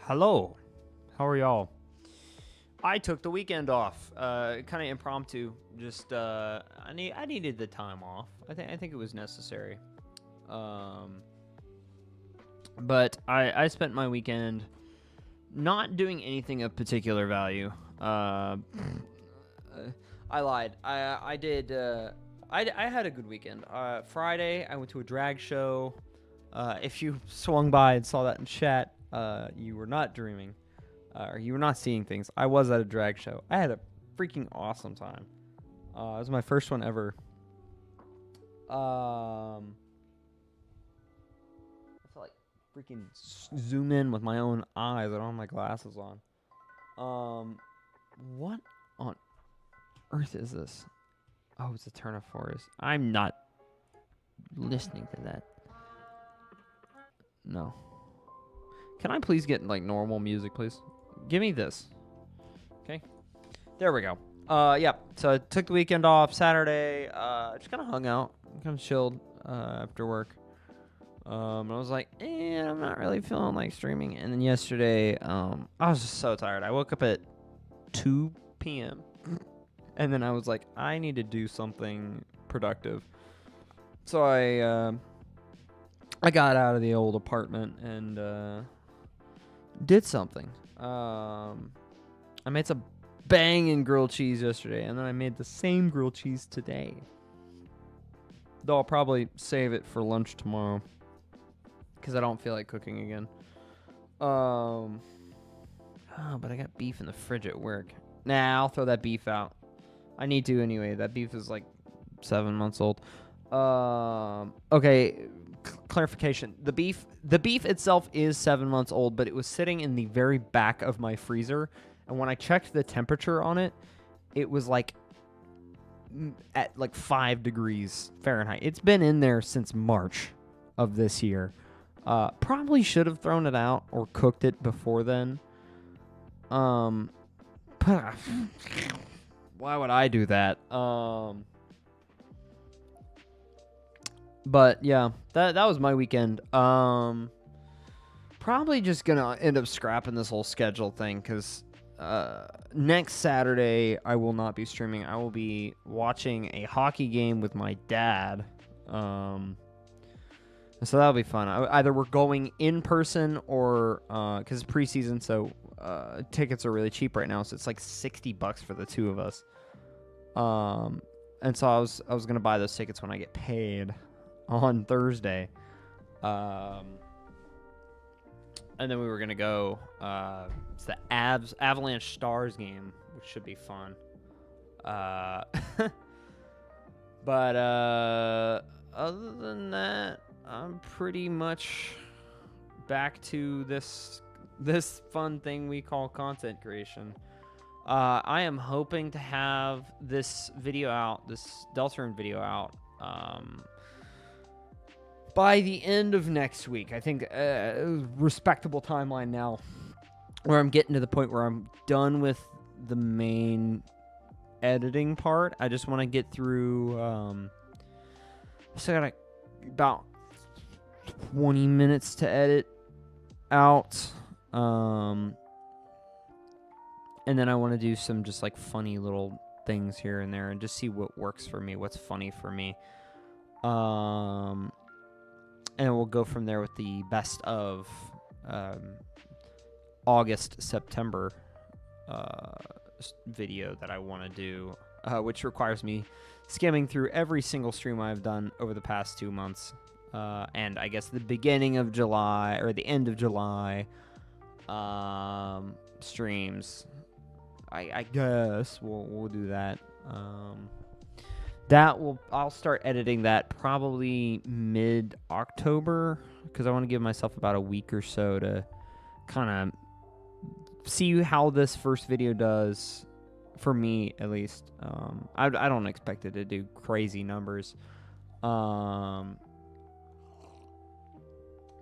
Hello. How are y'all? I took the weekend off. Kind of impromptu. Just I needed the time off. I think it was necessary. But I spent my weekend not doing anything of particular value. I lied. I did. I had a good weekend. Friday, I went to a drag show. If you swung by and saw that in chat, you were not dreaming, or you were not seeing things. I was at a drag show. I had a freaking awesome time. It was my first one ever. I feel like freaking zoom in with my own eyes. I don't have my glasses on. What on earth is this? Oh, it's a turnip forest. I'm not listening to that. No. Can I please get, like, normal music, please? Give me this. Okay. There we go. Yeah. So I took the weekend off Saturday. Just kind of hung out. Kind of chilled after work. I was like, I'm not really feeling like streaming. And then yesterday, I was just so tired. I woke up at 2 p.m. And then I was like, I need to do something productive. So I got out of the old apartment and did something. I made some banging grilled cheese yesterday, and then I made the same grilled cheese today. Though I'll probably save it for lunch tomorrow because I don't feel like cooking again. But I got beef in the fridge at work. Nah, I'll throw that beef out. I need to anyway. That beef is like 7 months old. Okay. Clarification. The beef itself is 7 months old, but it was sitting in the very back of my freezer. And when I checked the temperature on it, it was like at like 5 degrees Fahrenheit. It's been in there since March of this year. Probably should have thrown it out or cooked it before then. But why would I do that? But yeah, that was my weekend. Probably just gonna end up scrapping this whole schedule thing because next Saturday I will not be streaming. I will be watching a hockey game with my dad. So that'll be fun. Either we're going in person or because it's preseason, so tickets are really cheap right now. So it's like $60 for the two of us. And so I was gonna buy those tickets when I get paid on Thursday. And then we were going to go, it's the Avalanche Stars game, which should be fun. But other than that, I'm pretty much back to this fun thing we call content creation. I am hoping to have this video out, this Deltarune video out, by the end of next week. I think a respectable timeline now where I'm getting to the point where I'm done with the main editing part. I just want to get through still got about 20 minutes to edit out. And then I want to do some just like funny little things here and there and just see what works for me, what's funny for me. And we'll go from there with the best of August, September video that I want to do, which requires me skimming through every single stream I've done over the past 2 months. And I guess the beginning of July or the end of July streams. I guess we'll do that. I'll start editing that probably mid-October because I want to give myself about a week or so to kind of see how this first video does, for me at least. I don't expect it to do crazy numbers. Let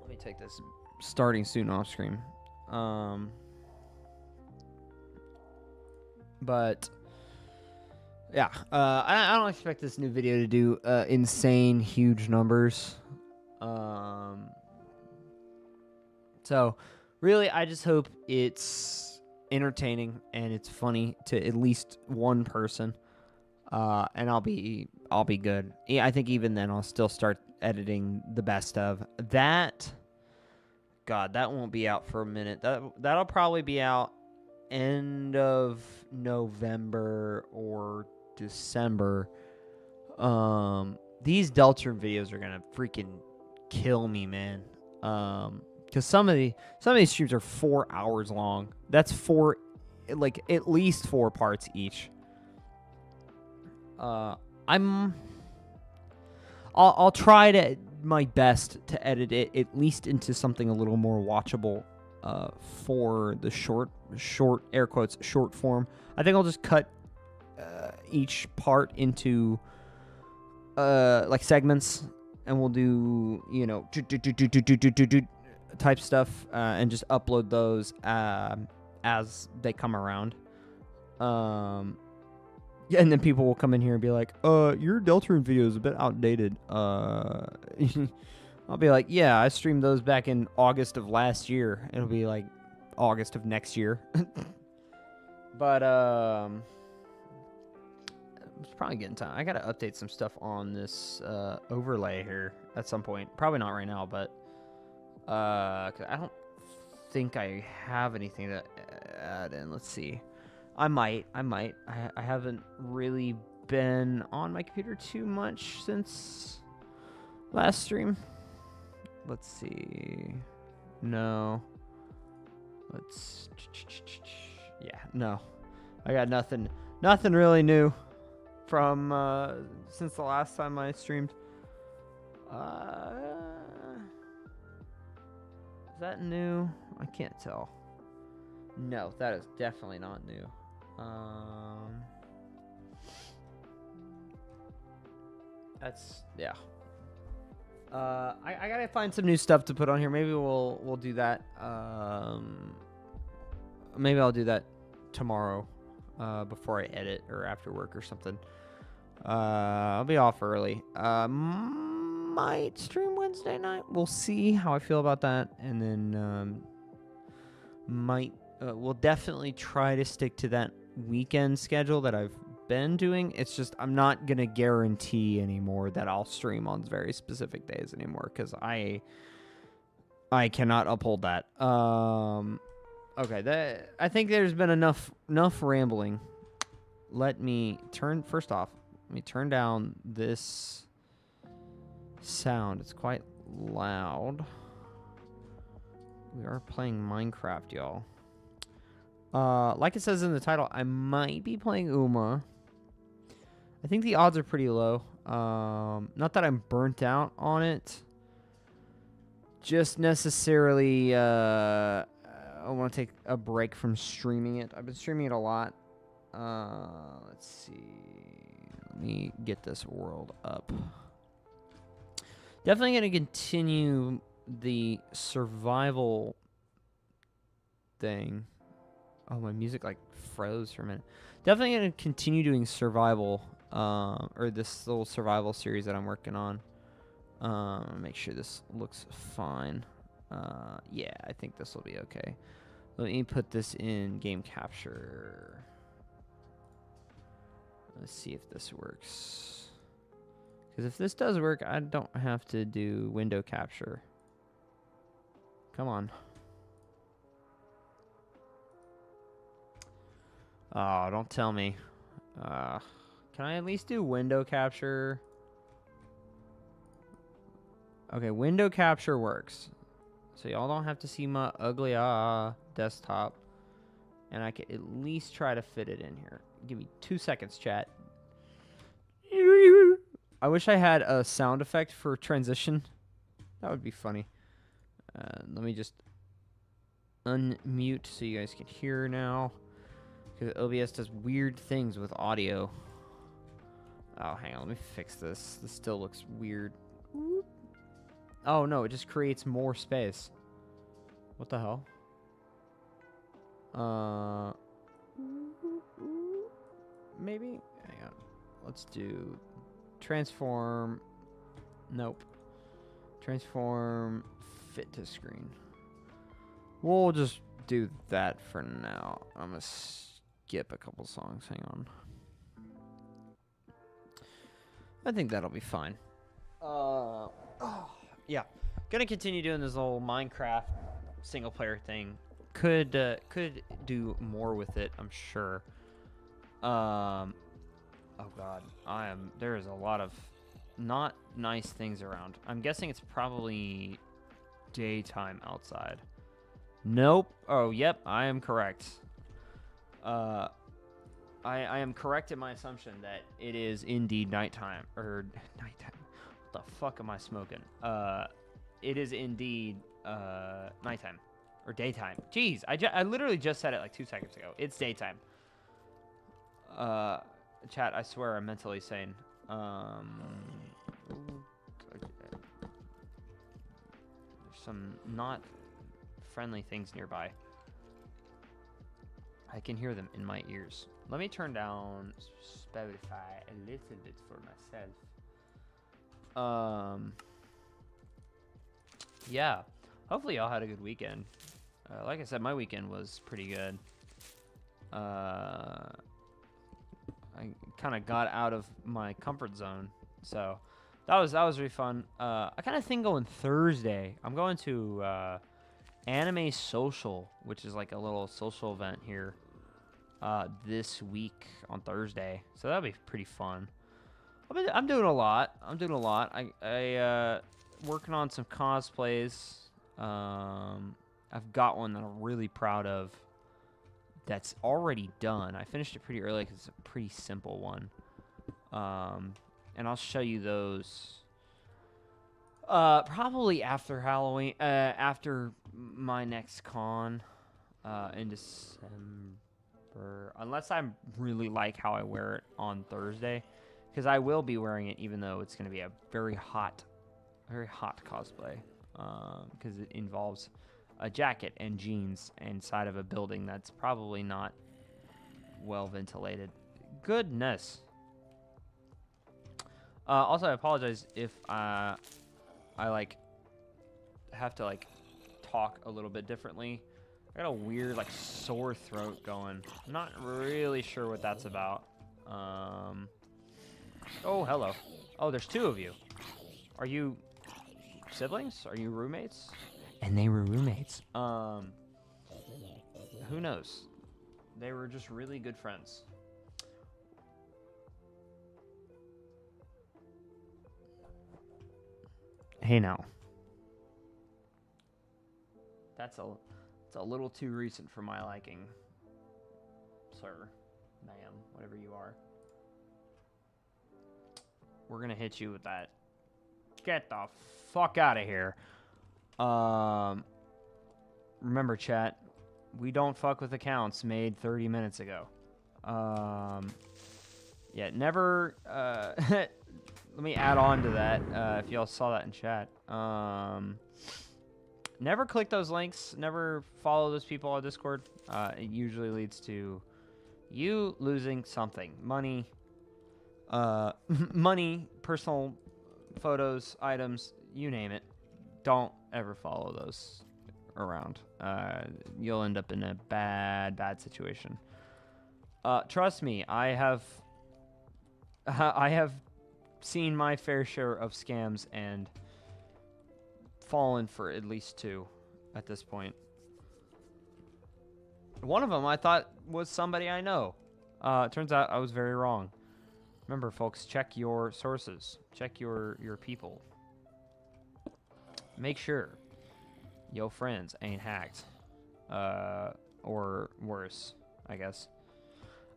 me take this starting soon off screen. But yeah, I don't expect this new video to do insane huge numbers. So Really, I just hope it's entertaining and it's funny to at least one person. And I'll be good. Yeah, I think even then I'll still start editing the best of that. God, that won't be out for a minute. That'll probably be out end of November or December. These Deltarune videos are gonna freaking kill me, man. Because some of these streams are 4 hours long. That's at least 4 parts each. I'll try to my best to edit it at least into something a little more watchable for the short air quotes short form. I think I'll just cut each part into like segments, and we'll do type stuff and just upload those as they come around. Yeah, and then people will come in here and be like, your Deltarune video is a bit outdated. I'll be like, yeah, I streamed those back in August of last year. It'll be like August of next year. But, it's probably getting time. I gotta update some stuff on this, overlay here at some point. Probably not right now, but, 'cause I don't think I have anything to add in. Let's see. I might. I haven't really been on my computer too much since last stream. Let's see. No. Yeah, no. I got nothing really new from since the last time I streamed. Is that new? I can't tell. No, that is definitely not new. That's yeah. I gotta find some new stuff to put on here. Maybe we'll do that. Maybe I'll do that tomorrow, before I edit or after work or something. I'll be off early. Might stream Wednesday night. We'll see how I feel about that, and then we'll definitely try to stick to that weekend schedule that I've been doing. It's just I'm not gonna guarantee anymore that I'll stream on very specific days anymore, because I cannot uphold that. Okay, I think there's been enough rambling. Let me turn down this sound. It's quite loud. We are playing Minecraft, y'all. Like it says in the title, I might be playing Uma. I think the odds are pretty low. Not that I'm burnt out on it. Just necessarily, I want to take a break from streaming it. I've been streaming it a lot. Let's see. Let me get this world up. Definitely going to continue the survival thing. Oh, my music like froze for a minute. Definitely going to continue doing survival, or this little survival series that I'm working on. Make sure this looks fine. Yeah, I think this will be okay. Let me put this in game capture. Let's see if this works. Because if this does work, I don't have to do window capture. Come on. Oh, don't tell me. Can I at least do window capture? Okay, window capture works. So y'all don't have to see my ugly desktop. And I can at least try to fit it in here. Give me 2 seconds, chat. I wish I had a sound effect for transition. That would be funny. Let me just unmute so you guys can hear now. Because OBS does weird things with audio. Oh, hang on. Let me fix this. This still looks weird. Oh, no. It just creates more space. What the hell? Maybe? Hang on. Let's do transform. Nope. Transform fit to screen. We'll just do that for now. I'm gonna skip a couple songs. Hang on. I think that'll be fine. Yeah. Gonna continue doing this whole Minecraft single player thing. Could do more with it, I'm sure. Oh god. There is a lot of not nice things around. I'm guessing it's probably daytime outside. Nope. Oh, yep, I am correct. I am correct in my assumption that it is indeed nighttime. Or nighttime. What the fuck am I smoking? It is indeed nighttime. Or daytime. Jeez, I literally just said it like 2 seconds ago. It's daytime. Chat, I swear I'm mentally sane. There's some not friendly things nearby. I can hear them in my ears. Let me turn down Spotify a little bit for myself. Yeah. Hopefully y'all had a good weekend. Like I said, my weekend was pretty good. I kind of got out of my comfort zone, so that was really fun. I kind of think going Thursday. I'm going to Anime Social, which is like a little social event here this week on Thursday, so that'll be pretty fun. I'm doing a lot. I working on some cosplays. I've got one that I'm really proud of that's already done. I finished it pretty early because it's a pretty simple one. And I'll show you those probably after Halloween, after my next con in December. Unless I really like how I wear it on Thursday, because I will be wearing it even though it's going to be a very hot cosplay, because it involves a jacket and jeans inside of a building that's probably not well ventilated. Goodness. Also, I apologize if I like have to like talk a little bit differently. I got a weird like sore throat going. I'm not really sure what that's about. Oh, hello. Oh, there's 2 of you. Are you siblings? Are you roommates? And they were roommates. Who knows? They were just really good friends. Hey now. That's a little too recent for my liking, sir, ma'am, whatever you are. We're gonna hit you with that. Get the fuck out of here. Remember, chat, we don't fuck with accounts made 30 minutes ago. Yeah, never, let me add on to that, if y'all saw that in chat. Never click those links, never follow those people on Discord. It usually leads to you losing something. Money, money, personal photos, items, you name it. Don't ever follow those around. You'll end up in a bad situation. Trust me, I have seen my fair share of scams and fallen for at least 2 at this point. One of them I thought was somebody I know. It turns out I was very wrong. Remember, folks, check your sources. Check your people. Make sure your friends ain't hacked. Or worse, I guess.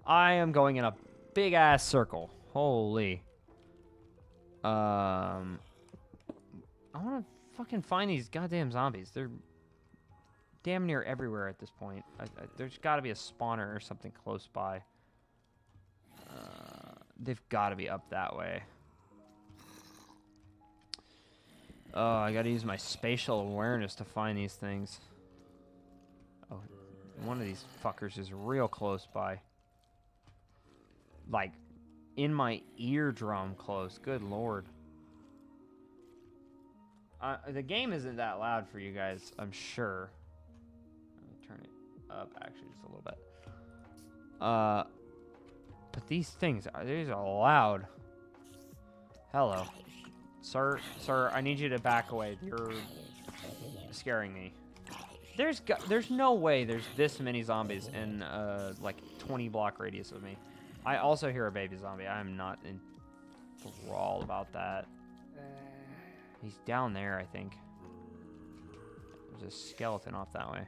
I am going in a big-ass circle. Holy. I want to fucking find these goddamn zombies. They're damn near everywhere at this point. There's got to be a spawner or something close by. They've got to be up that way. Oh, I got to use my spatial awareness to find these things. Oh, one of these fuckers is real close by. Like, in my eardrum close. Good lord. The game isn't that loud for you guys, I'm sure. up actually just a little bit. But these things are loud. Hello. Sir, I need you to back away. You're scaring me. There's no way there's this many zombies in like 20 block radius of me. I also hear a baby zombie. I'm not enthralled about that. He's down there, I think. There's a skeleton off that way.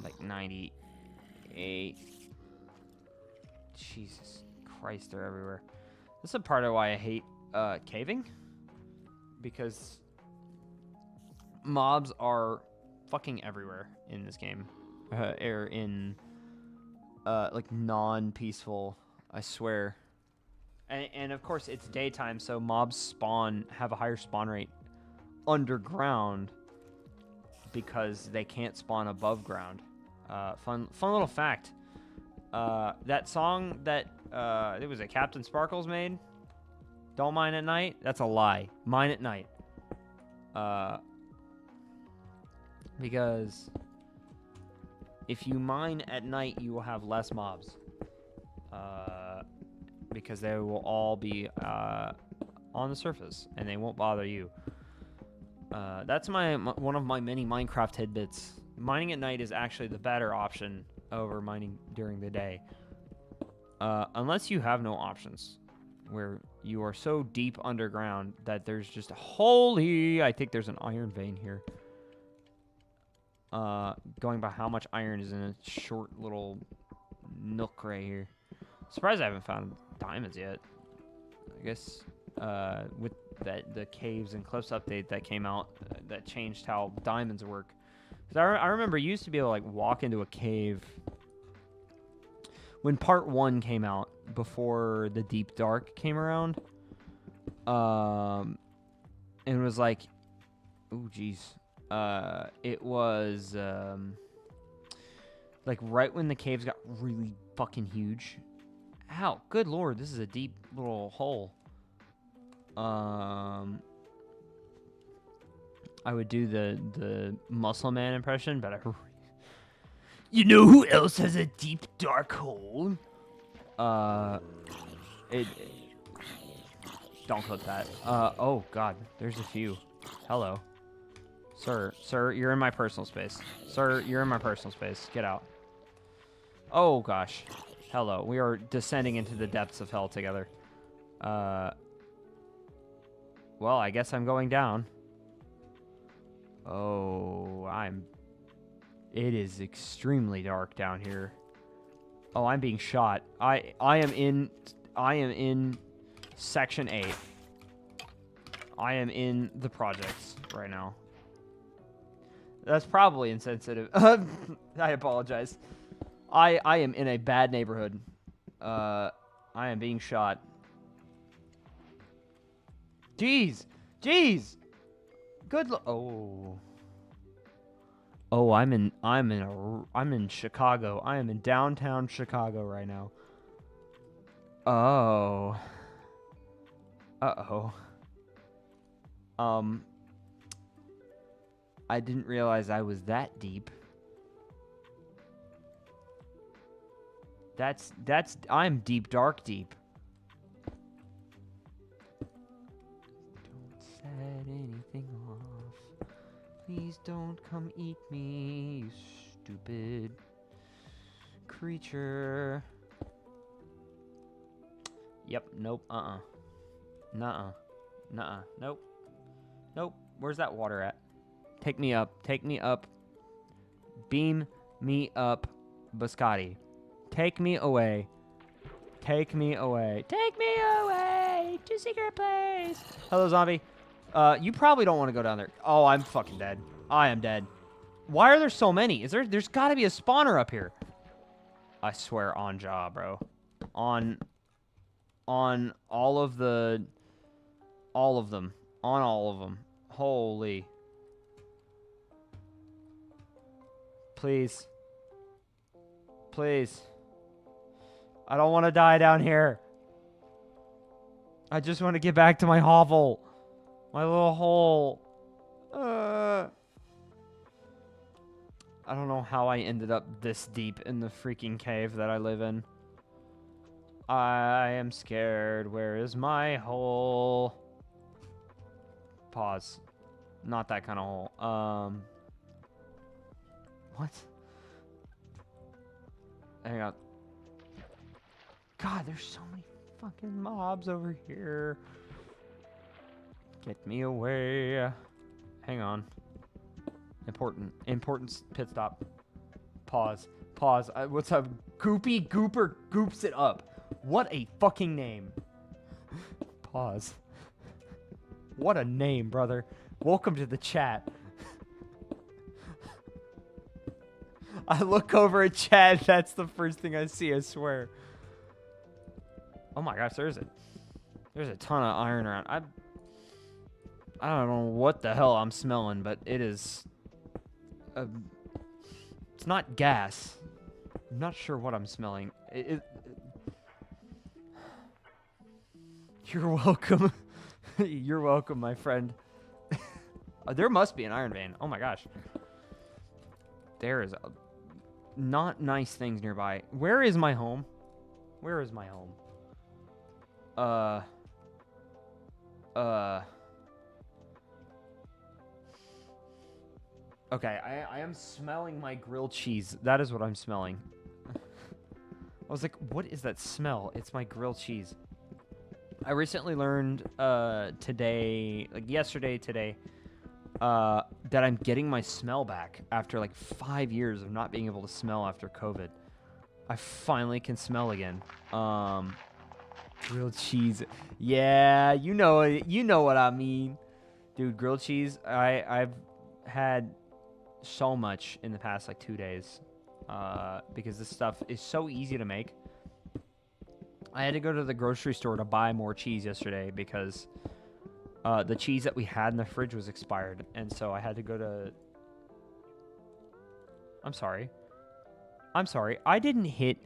Like 98. Jesus Christ, they're everywhere. This is a part of why I hate caving. Because mobs are fucking everywhere in this game. Or in like non-peaceful, I swear. And of course it's daytime, so mobs have a higher spawn rate underground because they can't spawn above ground. Fun little fact. That song that it was Captain Sparkles made, "Don't Mine at Night," that's a lie. Mine at night. Because if you mine at night, you will have less mobs. Because they will all be on the surface and they won't bother you. That's one of my many Minecraft tidbits. Mining at night is actually the better option over mining during the day. Unless you have no options, where you are so deep underground that there's just I think there's an iron vein here. Going by how much iron is in a short little nook right here. Surprised I haven't found diamonds yet. I guess with the caves and cliffs update that came out, that changed how diamonds work. Because I remember you used to be able to like walk into a cave when part 1 came out, before the Deep Dark came around. And it was like, oh geez, it was like right when the caves got really fucking huge. Ow, good lord, this is a deep little hole. I would do the Muscle Man impression, but you know who else has a deep dark hole? Don't clip that. Oh god, there's a few. Hello. Sir, you're in my personal space. Sir, you're in my personal space. Get out. Oh gosh. Hello. We are descending into the depths of hell together. Well, I guess I'm going down. Oh, it is extremely dark down here. Oh, I'm being shot. I am in section 8. I am in the projects right now. That's probably insensitive. I apologize. I am in a bad neighborhood. I am being shot. Jeez. Good. Oh, I'm in Chicago. I am in downtown Chicago right now. Oh. Uh-oh. I didn't realize I was that deep. I'm deep, dark deep. Don't set anything off. Please don't come eat me, you stupid creature. Yep, nope, Nuh-uh. Nope. Where's that water at? Take me up. Beam me up, Biscotti. Take me away to secret place. Hello, zombie. You probably don't want to go down there. Oh, I'm fucking dead. I am dead. Why are there so many? There's got to be a spawner up here. I swear on jaw, bro. On all of them. On all of them. Holy. Please. I don't want to die down here. I just want to get back to my hovel. My little hole. I don't know how I ended up this deep in the freaking cave that I live in. I am scared. Where is my hole? Pause. Not that kind of hole. What? Hang on. God, there's so many fucking mobs over here. Get me away. Hang on. Important pit stop. Pause. What's up? Goopy Gooper goops it up. What a fucking name. Pause. What a name, brother. Welcome to the chat. I look over at chat, that's the first thing I see, I swear. Oh my gosh, there's a ton of iron around. I don't know what the hell I'm smelling, but it is... it's not gas. I'm not sure what I'm smelling. You're welcome. You're welcome, my friend. There must be an iron vein. Oh my gosh. There is not nice things nearby. Where is my home? Where is my home? Okay, I am smelling my grilled cheese. That is what I'm smelling. I was like, what is that smell? It's my grilled cheese. I recently learned today, like yesterday, today, that I'm getting my smell back after like 5 years of not being able to smell after COVID. I finally can smell again. Grilled cheese. Yeah, you know what I mean. Dude, grilled cheese, I've had so much in the past like 2 days because this stuff is so easy to make. I had to go to the grocery store to buy more cheese yesterday because the cheese that we had in the fridge was expired, and so I had to go to... I'm sorry. I didn't hit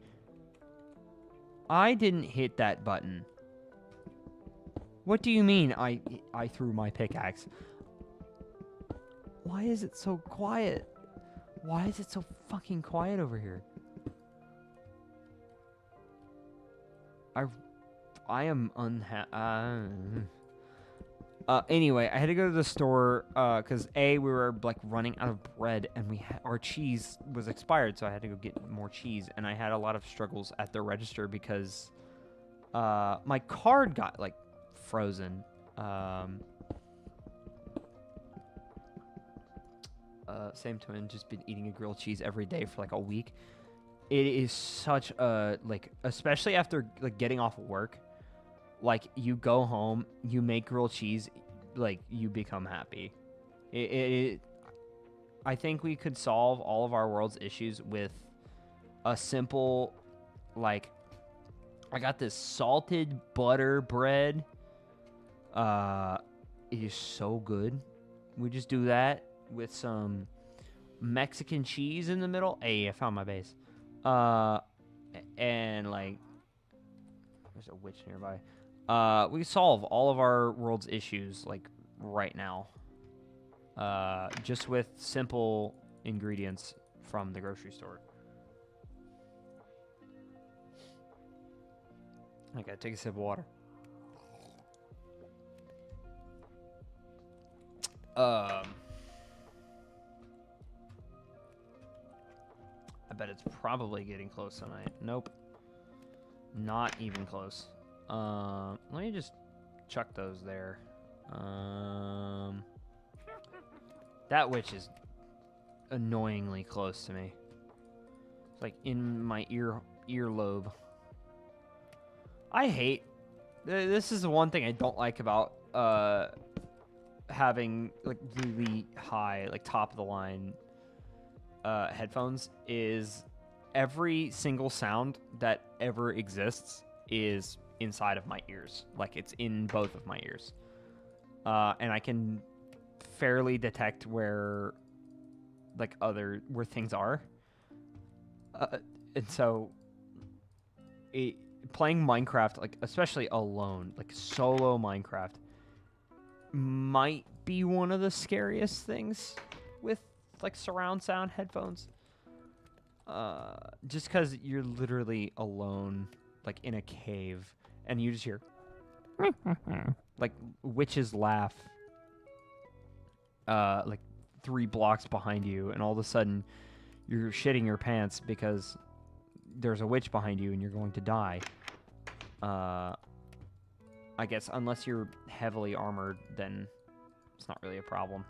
that button. What do you mean I threw my pickaxe? Why is it so quiet? Why is it so fucking quiet over here? I am anyway, I had to go to the store because we were like running out of bread, and our cheese was expired, so I had to go get more cheese, and I had a lot of struggles at the register because my card got like frozen. Same twin, just been eating a grilled cheese every day for like a week. It is such a, like, especially after like getting off of work, like you go home, you make grilled cheese, like you become happy. I think we could solve all of our world's issues with a simple, like, I got this salted butter bread. It is so good. We just do that with some Mexican cheese in the middle. Hey, I found my base. And like, there's a witch nearby. We solve all of our world's issues like right now. Just with simple ingredients from the grocery store. I gotta take a sip of water. I bet it's probably getting close tonight. Nope. Not even close. Let me just chuck those there. That witch is annoyingly close to me. It's like in my earlobe. I hate... This is the one thing I don't like about having like really high, like top of the line headphones, is every single sound that ever exists is inside of my ears. Like it's in both of my ears. And I can fairly detect where things are. And so playing Minecraft, like especially alone, like solo Minecraft, might be one of the scariest things with like surround sound headphones. Just because you're literally alone, like in a cave, and you just hear like witches laugh, like 3 blocks behind you, and all of a sudden you're shitting your pants because there's a witch behind you and you're going to die. I guess unless you're heavily armored, then it's not really a problem.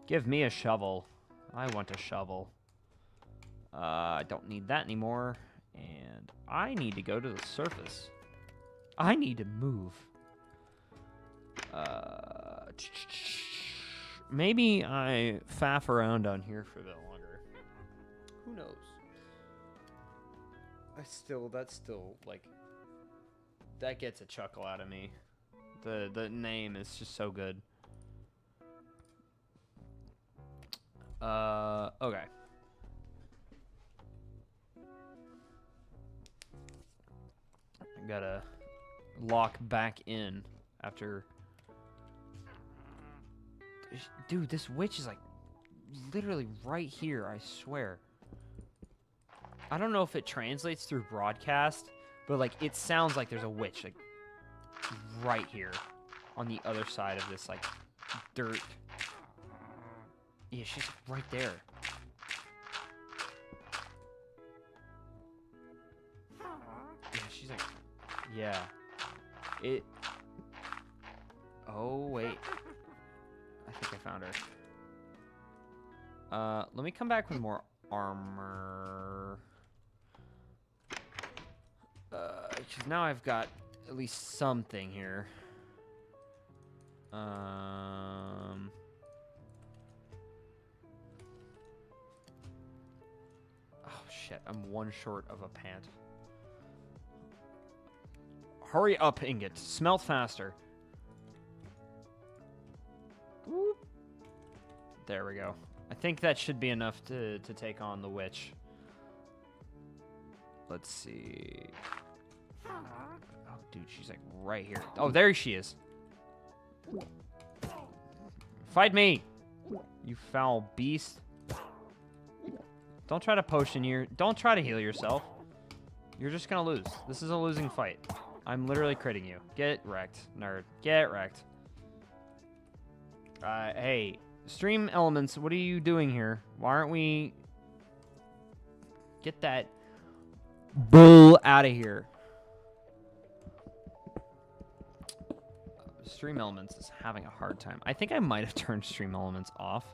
Give me a shovel. I want a shovel. I don't need that anymore. And I need to go to the surface. I need to move. Maybe I faff around down here for a bit longer. Who knows? That's still, like, that gets a chuckle out of me. The name is just so good. Okay. I gotta lock back in after... Dude, this witch is, like, literally right here, I swear. I don't know if it translates through broadcast, but, like, it sounds like there's a witch, like, right here on the other side of this, like, dirt. Yeah, she's right there. Yeah, she's like, yeah. Oh, wait. I think I found her. Let me come back with more armor. Because now I've got at least something here. Oh, shit. I'm one short of a pant. Hurry up, Ingot. Smelt faster. Whoop. There we go. I think that should be enough to take on the witch. Let's see. Oh, dude, she's like right here. Oh, there she is. Fight me, you foul beast. Don't try to potion your... Don't try to heal yourself. You're just gonna lose. This is a losing fight. I'm literally critting you. Get wrecked, nerd. Get wrecked. Hey, Stream Elements, what are you doing here? Why aren't we... Get that bull out of here. Stream Elements is having a hard time. I think I might have turned Stream Elements off.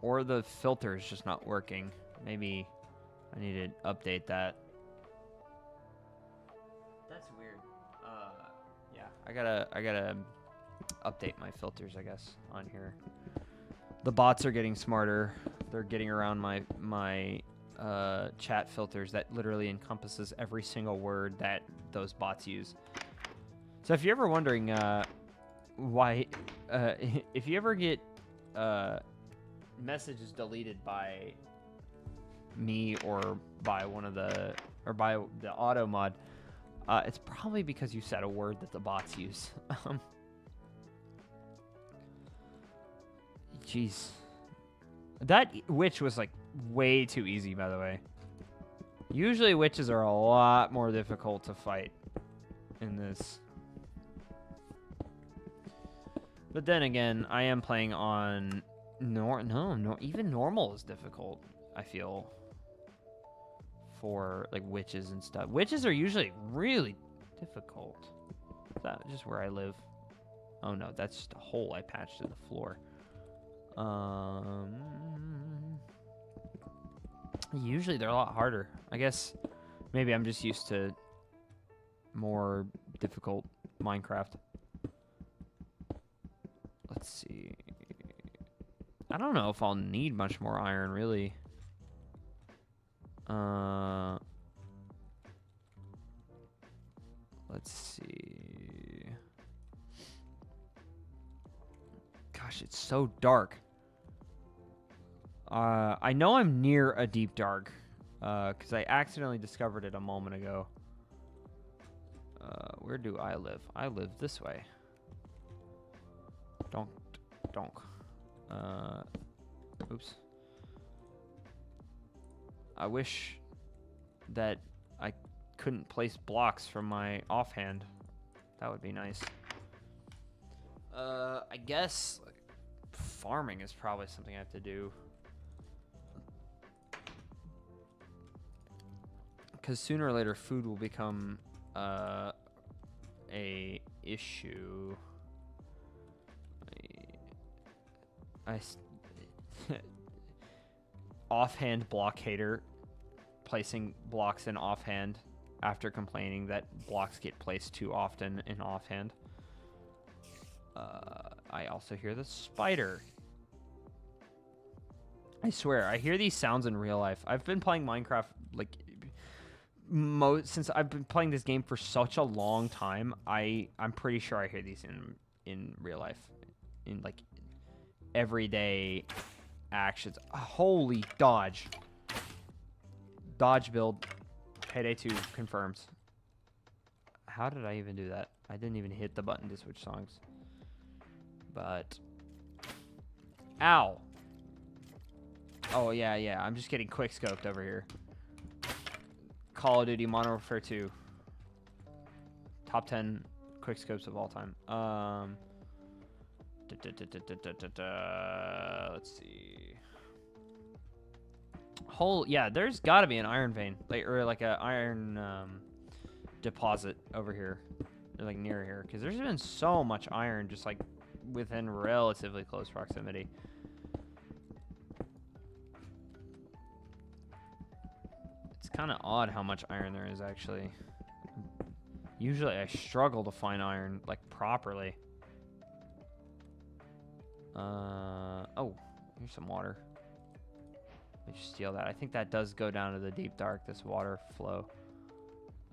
Or the filter is just not working. Maybe I need to update that. That's weird. Yeah, I gotta update my filters, I guess, on here. The bots are getting smarter. They're getting around my chat filters that literally encompasses every single word that those bots use. So if you're ever wondering why, if you ever get messages deleted by me or by one of the, or by the auto mod, it's probably because you said a word that the bots use. Jeez. That witch was like way too easy, by the way. Usually witches are a lot more difficult to fight in this. But then again, I am playing on even normal is difficult, I feel, for like witches and stuff. Witches are usually really difficult. Is that just where I live? Oh no, that's just a hole I patched in the floor. Usually they're a lot harder. I guess maybe I'm just used to more difficult Minecraft. Let's see. I don't know if I'll need much more iron, really. Let's see. Gosh, it's so dark. I know I'm near a deep dark, because I accidentally discovered it a moment ago. Where do I live? I live this way. Donk. Oops. I wish that I couldn't place blocks from my offhand. That would be nice. I guess farming is probably something I have to do. Because sooner or later, food will become a issue. Offhand block hater, placing blocks in offhand after complaining that blocks get placed too often in offhand. I also hear the spider. I swear, I hear these sounds in real life. I've been playing Minecraft like since I've been playing this game for such a long time. I'm pretty sure I hear these in real life, in like everyday actions. Holy dodge build. Payday 2 confirmed. How did I even do that? I didn't even hit the button to switch songs. But ow. Oh yeah, I'm just getting quick scoped over here. Call of Duty Modern Warfare 2. Top 10 quick scopes of all time. Let's see. Yeah, there's got to be an iron vein, like a iron deposit over here, like near here, because there's been so much iron just like within relatively close proximity. It's kind of odd how much iron there is actually. Usually I struggle to find iron like properly. Oh, here's some water. Let me just steal that. I think that does go down to the deep dark, this water flow.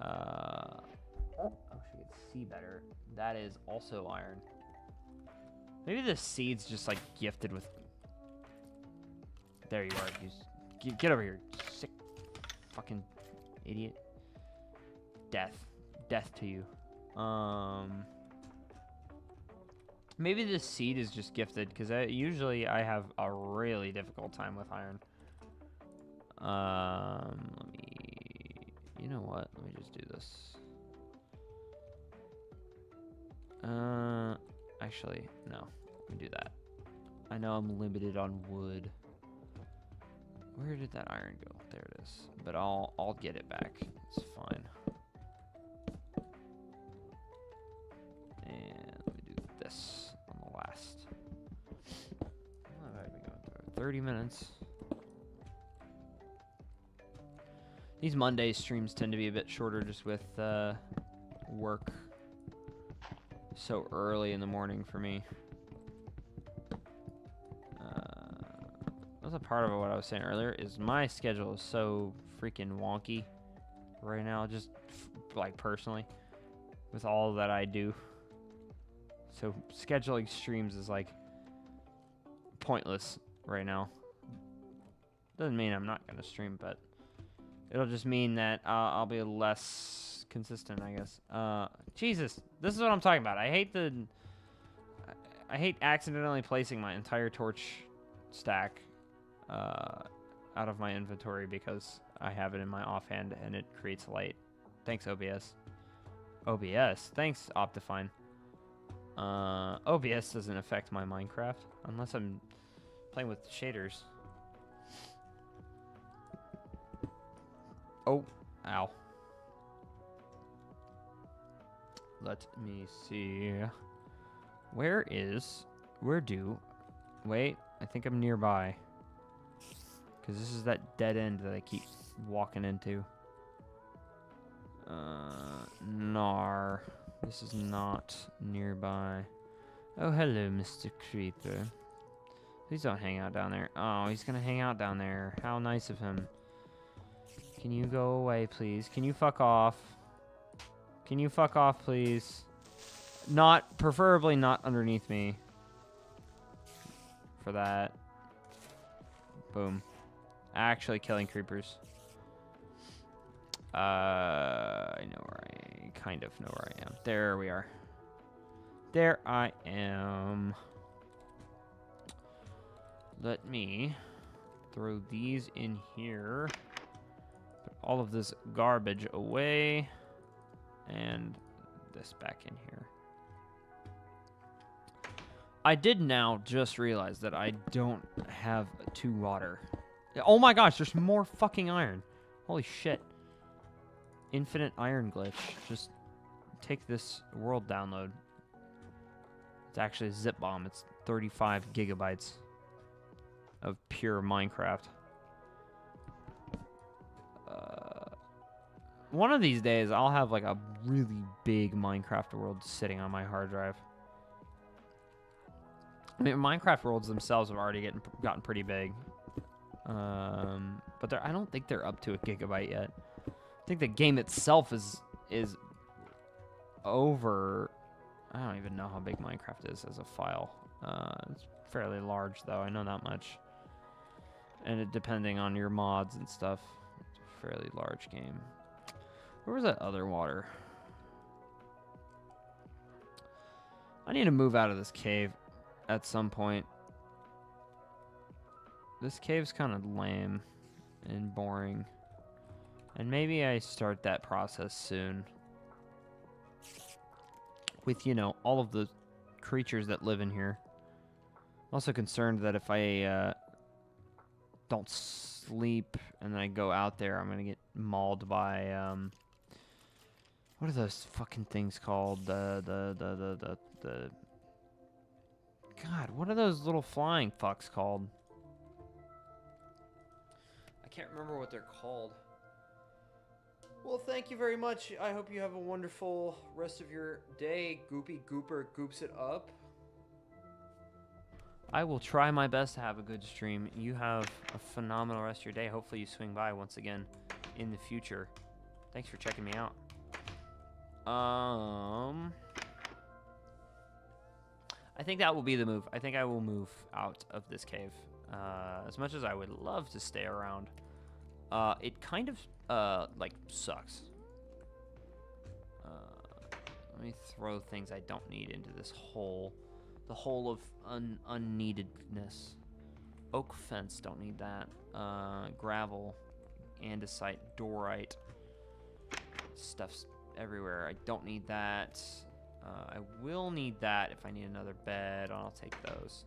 Oh, she can see better. That is also iron. Maybe the seed's just like gifted with. There you are. Get over here, sick fucking idiot. Death to you. Maybe this seed is just gifted, because usually I have a really difficult time with iron. You know what? Let me just do this. Actually, no. Let me do that. I know I'm limited on wood. Where did that iron go? There it is. But I'll get it back. It's fine. And let me do this on the last. How long have I been going through? 30 minutes. These Monday streams tend to be a bit shorter just with work so early in the morning for me. That's a part of what I was saying earlier, is my schedule is so freaking wonky right now, just like personally, with all that I do. So scheduling streams is like pointless right now. Doesn't mean I'm not gonna stream, but it'll just mean that I'll be less consistent, I guess. Jesus, this is what I'm talking about. I hate accidentally placing my entire torch stack out of my inventory because I have it in my offhand and it creates light. Thanks, OBS. Thanks, Optifine. OBS doesn't affect my Minecraft unless I'm playing with shaders. Oh, ow. Let me see. Wait, I think I'm nearby. Because this is that dead end that I keep walking into. Nar. This is not nearby. Oh, hello, Mr. Creeper. Please don't hang out down there. Oh, he's gonna hang out down there. How nice of him. Can you go away, please? Can you fuck off? Can you fuck off, please? Preferably not underneath me. For that. Boom. Actually killing creepers. I kind of know where I am. There we are. There I am. let me throw these in here. Put all of this garbage away. And this back in here. I did now just realize that I don't have 2 water. Oh my gosh, there's more fucking iron. Holy shit. Infinite iron glitch. Just take this world download. It's actually a zip bomb. It's 35 gigabytes of pure Minecraft. One of these days, I'll have like a really big Minecraft world sitting on my hard drive. I mean, Minecraft worlds themselves have already gotten pretty big. But I don't think they're up to a gigabyte yet. I think the game itself is over. I don't even know how big Minecraft is as a file. It's fairly large, though. I know that much. And depending on your mods and stuff, it's a fairly large game. Where was that other water? I need to move out of this cave at some point. This cave's kind of lame and boring. And maybe I start that process soon. With, you know, all of the creatures that live in here. I'm also concerned that if I don't sleep and then I go out there, I'm going to get mauled by... what are those fucking things called? God, what are those little flying fucks called? I can't remember what they're called. Well, thank you very much. I hope you have a wonderful rest of your day. Goopy Gooper goops it up. I will try my best to have a good stream. You have a phenomenal rest of your day. Hopefully you swing by once again in the future. Thanks for checking me out. I think that will be the move. I think I will move out of this cave. As much as I would love to stay around, it kind of like sucks. Let me throw things I don't need into this hole. The hole of unneededness. Oak fence, don't need that. Gravel, andesite, dorite. Stuff's everywhere. I don't need that. I will need that if I need another bed. I'll take those.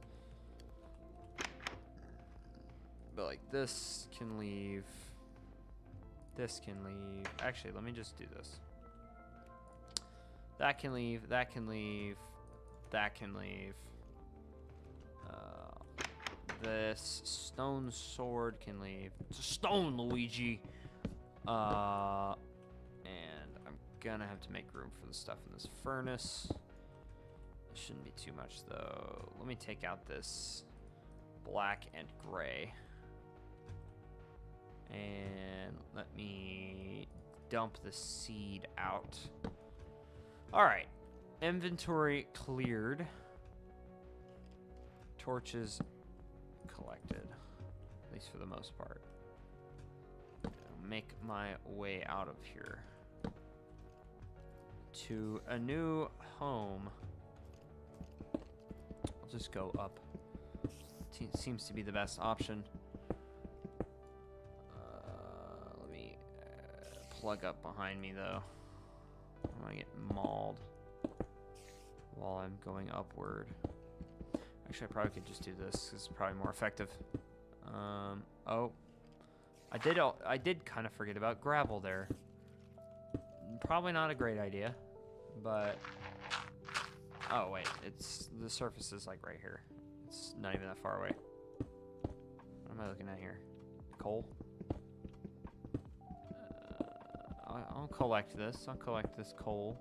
But like this can leave. This can leave. Actually, let me just do this. That can leave. That can leave. That can leave. This stone sword can leave. It's a stone, Luigi. And I'm gonna have to make room for the stuff in this furnace. It shouldn't be too much though. Let me take out this black and gray. And let me dump the seed out. Alright. Inventory cleared. Torches collected. At least for the most part. I'll make my way out of here. To a new home. I'll just go up. Seems to be the best option. Let me plug up behind me though. I'm gonna get mauled while I'm going upward. Actually, I probably could just do this. This is probably more effective. Oh, I did kind of forget about gravel there. Probably not a great idea, but oh wait, it's the surface is like right here. It's not even that far away. What am I looking at here? Coal. I'll collect this. I'll collect this coal.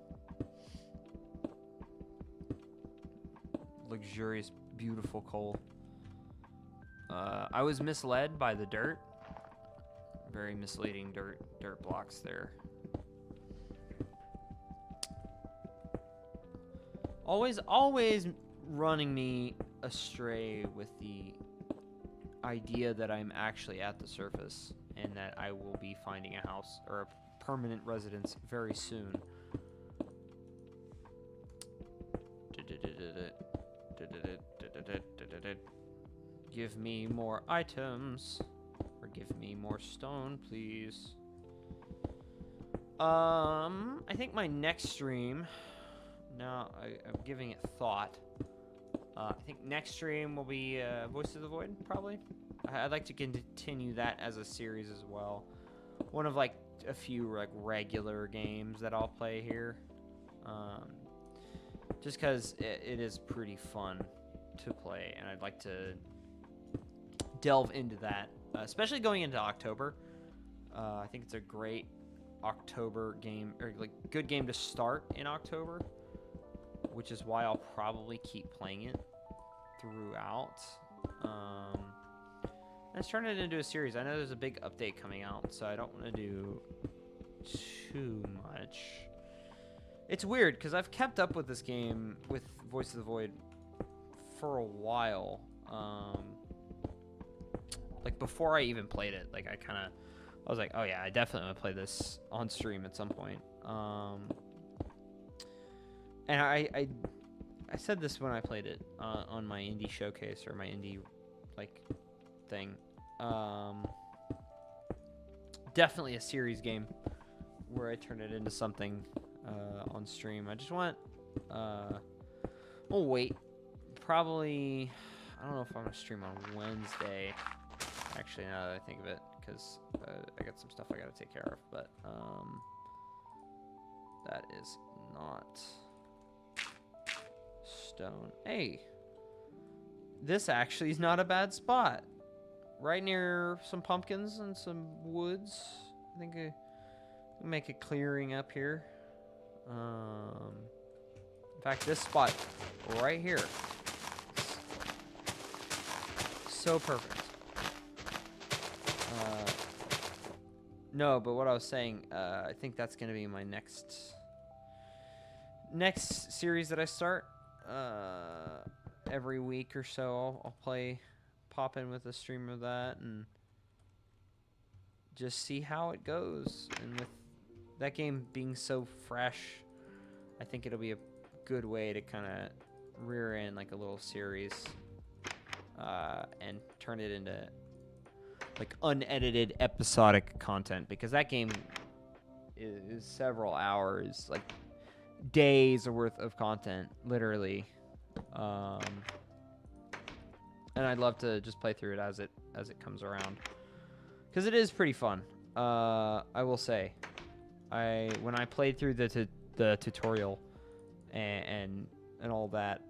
Luxurious, beautiful coal. I was misled by the dirt. Very misleading dirt blocks there. Always running me astray with the idea that I'm actually at the surface and that I will be finding a house or a permanent residence very soon. give me more items. Or give me more stone, please. I think my next stream... Now, I'm giving it thought. I think next stream will be Voice of the Void, probably. I'd like to continue that as a series as well. One of, like, a few, like, regular games that I'll play here. Just because it is pretty fun to play, and I'd like to delve into that, especially going into October. I think it's a great October game, or, like, good game to start in October, which is why I'll probably keep playing it throughout. Let's turn it into a series. I know there's a big update coming out, so I don't want to do too much. It's weird, because I've kept up with this game, with Voice of the Void, for a while. Like, before I even played it, like, I was like, oh yeah, I definitely want to play this on stream at some point. And I said this when I played it on my indie showcase, or my indie, like, thing. Definitely a series game where I turn it into something on stream. I just want... we'll wait. Probably... I don't know if I'm going to stream on Wednesday. Actually, now that I think of it, because I got some stuff I got to take care of. But that is not... stone. Hey, this actually is not a bad spot. Right near some pumpkins and some woods. I think I'll make a clearing up here. In fact, this spot right here, so perfect. No, but what I was saying, I think that's gonna be my next series that I start. Every week or so I'll pop in with a stream of that and just see how it goes. And with that game being so fresh, I think it'll be a good way to kind of rear in like a little series and turn it into like unedited episodic content, because that game is several hours, like days worth of content, literally. And I'd love to just play through it as it comes around, because it is pretty fun. I will say, when I played through the tutorial and all that,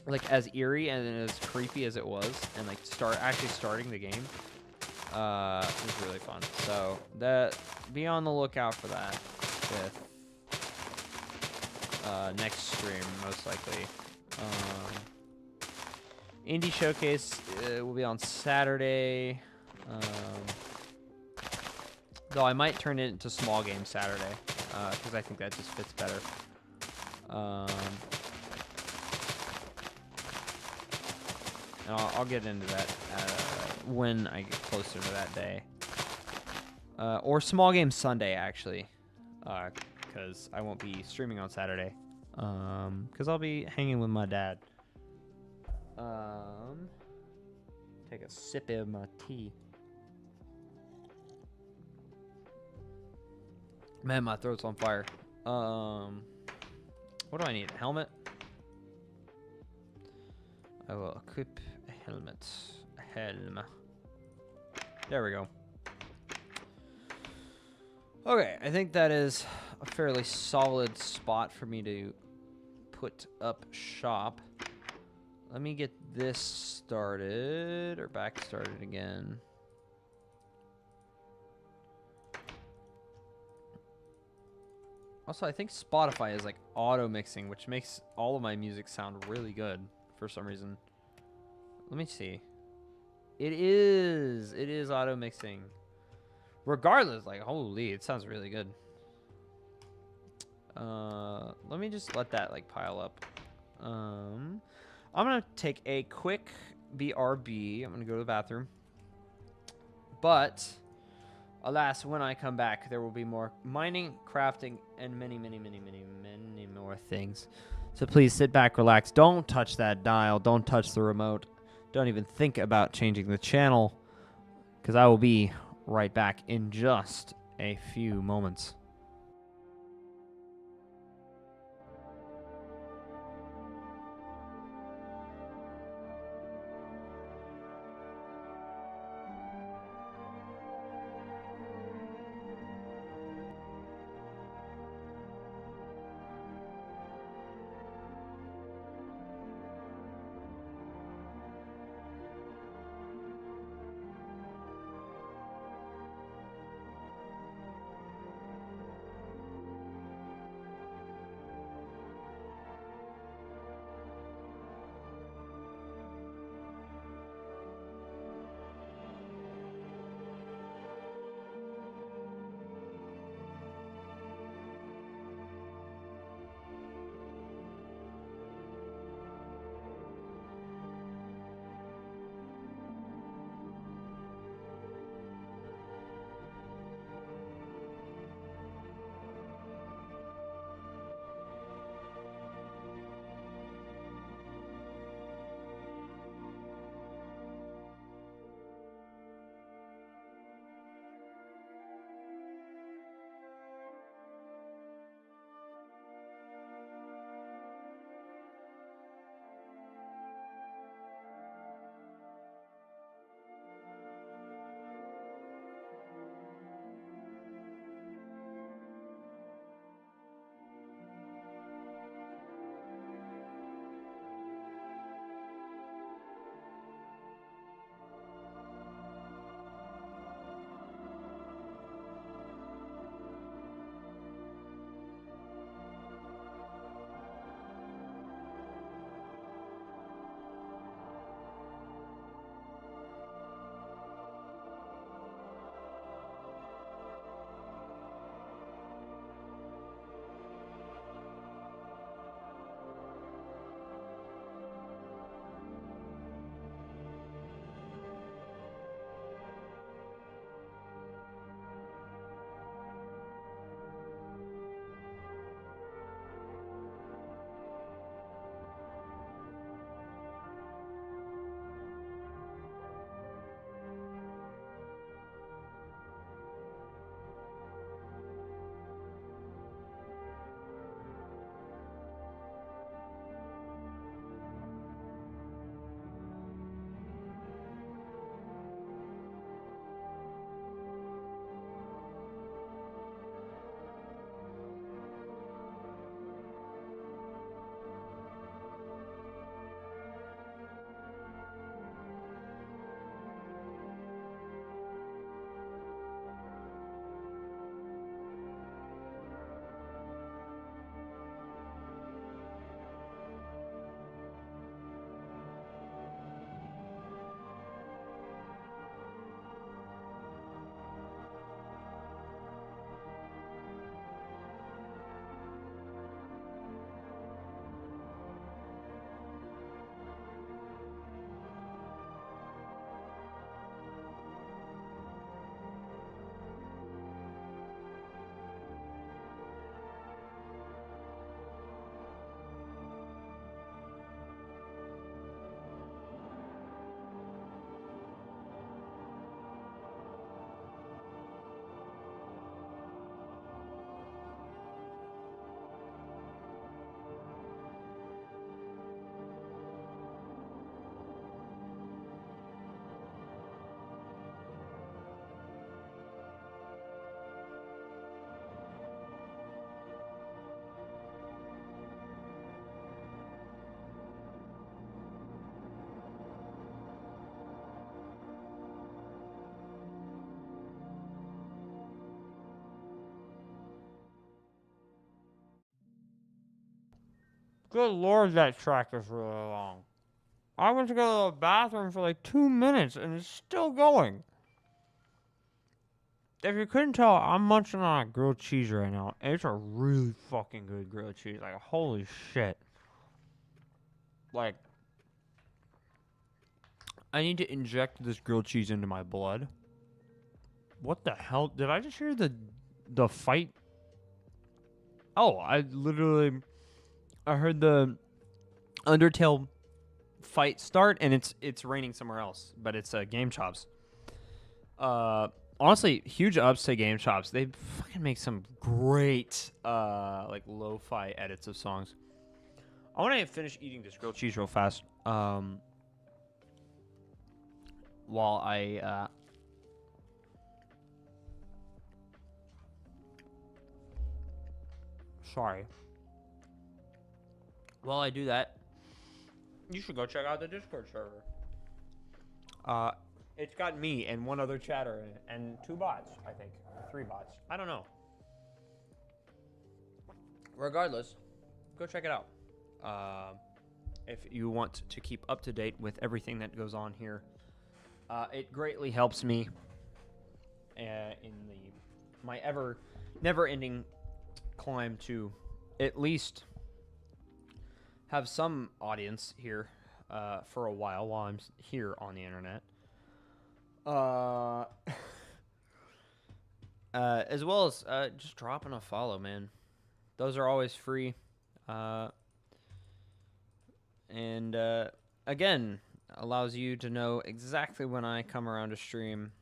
like, as eerie and as creepy as it was, and like actually starting the game, it was really fun. So be on the lookout for that with next stream, most likely. Indie Showcase will be on Saturday. Though I might turn it into Small Game Saturday, because I think that just fits better. And I'll get into that when I get closer to that day. Or Small Game Sunday, actually. Because I won't be streaming on Saturday. Because I'll be hanging with my dad. Take a sip of my tea. Man, my throat's on fire. What do I need? A helmet? I will equip a helmet. A helm. There we go. Okay, I think that is a fairly solid spot for me to put up shop. Let me get this started, or back started again. Also, I think Spotify is like auto mixing, which makes all of my music sound really good for some reason. Let me see. It is auto mixing. Regardless, like, holy, it sounds really good. Let me just let that like pile up. I'm gonna take a quick BRB. I'm gonna go to the bathroom. But alas, when I come back, there will be more mining, crafting, and many more things. So please sit back, relax. Don't touch that dial. Don't touch the remote. don't even think about changing the channel, because I will be right back in just a few moments. Good lord, that track is really long. I went to go to the bathroom for like 2 minutes and it's still going. If you couldn't tell, I'm munching on a grilled cheese right now. It's a really fucking good grilled cheese. Like, holy shit. Like, I need to inject this grilled cheese into my blood. What the hell? Did I just hear the fight? Oh, I heard the Undertale fight start, and it's raining somewhere else, but it's Game Chops. Honestly, huge ups to Game Chops. They fucking make some great like lo-fi edits of songs. I want to finish eating this grilled cheese real fast. While I sorry. While I do that, you should go check out the Discord server. It's got me and one other chatter in it, and 2 bots, I think, or 3 bots. I don't know. Regardless, go check it out. If you want to keep up to date with everything that goes on here, it greatly helps me in my never-ending climb to at least have some audience here for a while I'm here on the internet. As well as just dropping a follow, man. Those are always free. And again, allows you to know exactly when I come around to stream.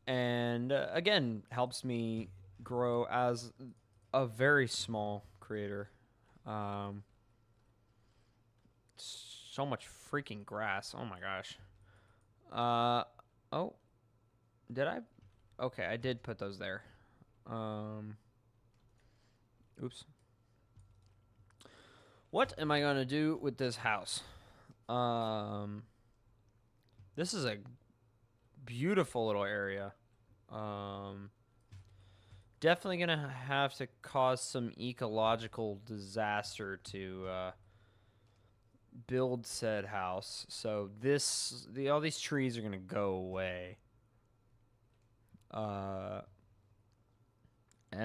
And again, helps me grow as a very small creator. So much freaking grass. Oh my gosh. Oh. Did I? Okay, I did put those there. Oops. What am I going to do with this house? This is a beautiful little area. Definitely going to have to cause some ecological disaster to build said house. So all these trees are going to go away. And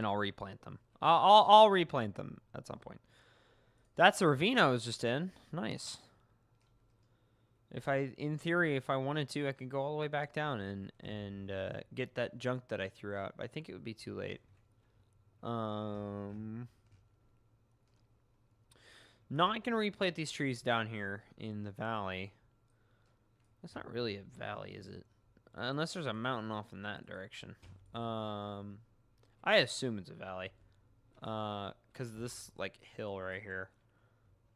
I'll replant them. I'll replant them at some point. That's the ravine I was just in. Nice. In theory, if I wanted to, I could go all the way back down and get that junk that I threw out. But I think it would be too late. Not gonna replant these trees down here in the valley. That's not really a valley, is it? Unless there's a mountain off in that direction. I assume it's a valley. 'Cause of this like hill right here.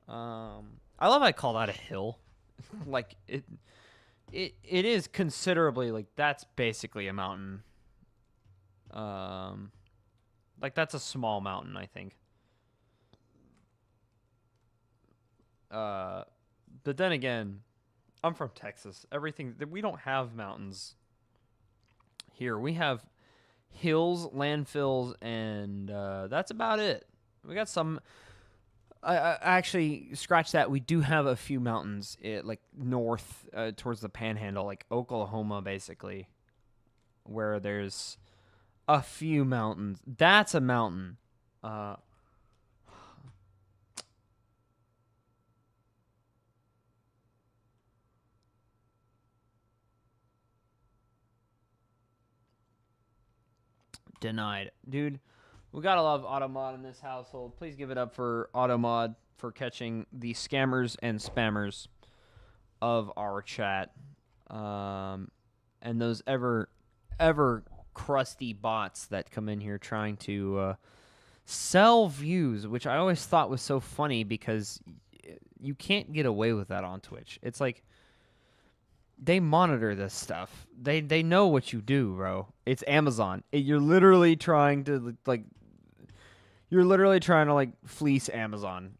I love I call that a hill. Like it is considerably like that's basically a mountain. Like that's a small mountain, I think. But then again, I'm from Texas. We don't have mountains here. We have hills, landfills, and that's about it. We got some. I actually scratch that. We do have a few mountains, like north towards the Panhandle, like Oklahoma, basically, where there's a few mountains. That's a mountain. Denied. Dude, we gotta love Automod in this household. Please give it up for Automod for catching the scammers and spammers of our chat. And those ever crusty bots that come in here trying to sell views, which I always thought was so funny because you can't get away with that on Twitch. It's like they monitor this stuff. They know what you do, bro. It's Amazon. You're literally trying to fleece Amazon,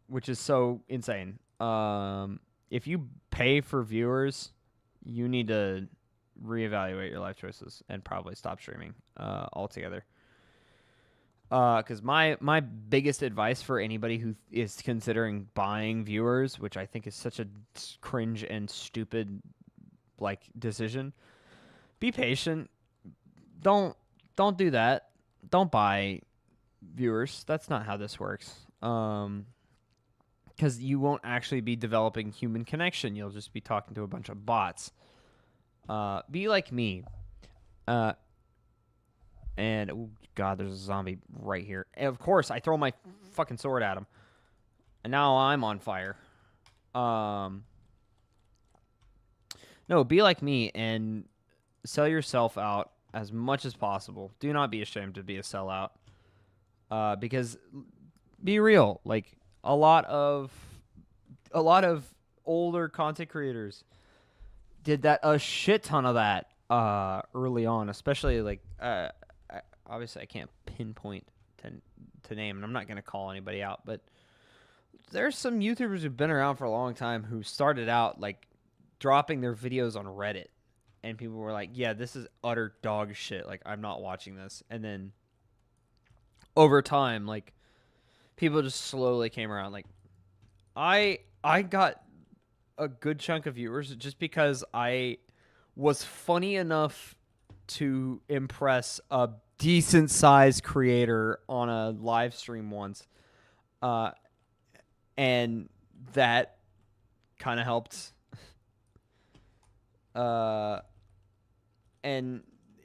which is so insane. If you pay for viewers, you need to reevaluate your life choices and probably stop streaming altogether. Because my biggest advice for anybody who is considering buying viewers, which I think is such a cringe and stupid decision, be patient. Don't do that. Don't buy viewers. That's not how this works. Because you won't actually be developing human connection. You'll just be talking to a bunch of bots. Be like me. And oh god, there's a zombie right here. And of course, I throw my fucking sword at him. And now I'm on fire. No, be like me and sell yourself out as much as possible. Do not be ashamed to be a sellout. Because be real, like a lot of older content creators did that a shit ton of that early on, especially like obviously I can't pinpoint to name, and I'm not going to call anybody out, but there's some YouTubers who've been around for a long time who started out like dropping their videos on Reddit, and people were like, yeah, this is utter dog shit, like I'm not watching this. And then over time, like people just slowly came around. Like I got a good chunk of viewers just because I was funny enough to impress a decent sized creator on a live stream once. And that kind of helped. And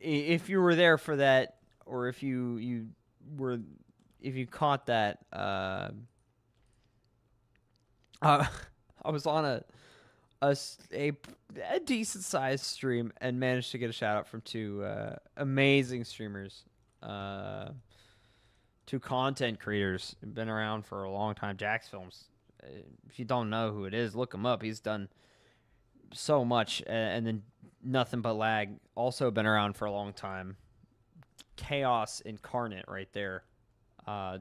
if you were there for that, or if you caught that, I was on a decent sized stream and managed to get a shout out from two amazing streamers, two content creators, been around for a long time. Jax Films. If you don't know who it is, look him up. He's done so much, and then Nothing But Lag, also been around for a long time. Chaos incarnate, right there.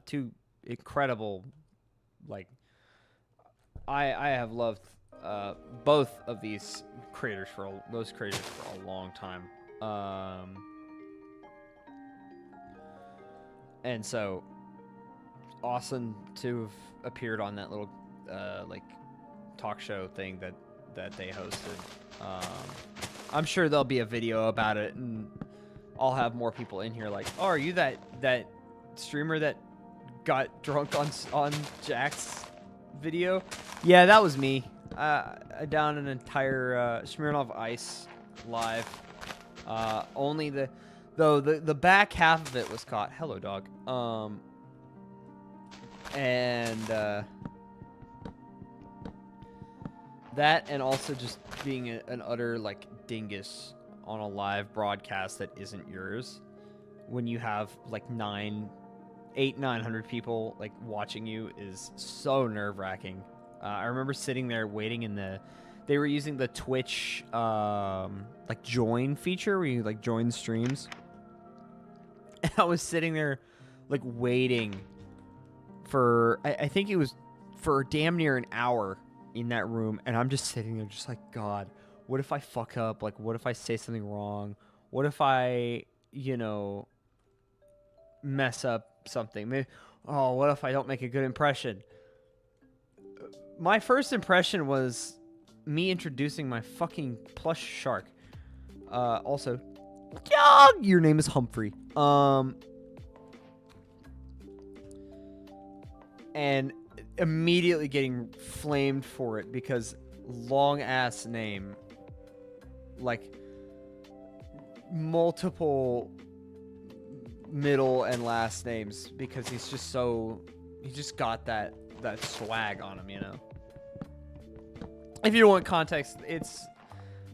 Two incredible, like I have loved both of these creators for a long time. And so awesome to have appeared on that little like talk show thing that they hosted. I'm sure there'll be a video about it, and I'll have more people in here like, oh, are you that streamer that got drunk on Jack's video? Yeah, that was me. I downed an entire Smirnoff Ice live. Only the back half of it was caught. Hello, dog. And that, and also just being an utter like dingus on a live broadcast that isn't yours, when you have like 900 people like watching you, is so nerve-wracking. I remember sitting there waiting they were using the Twitch like join feature where you like join streams. And I was sitting there like waiting for I think it was for damn near an hour in that room, and I'm just sitting there just like, God, what if I fuck up? Like, what if I say something wrong? What if I, mess up something? Maybe, what if I don't make a good impression? My first impression was me introducing my fucking plush shark. Also, your name is Humphrey. And immediately getting flamed for it because long ass name, like multiple middle and last names, because he just got that swag on him, If you don't want context,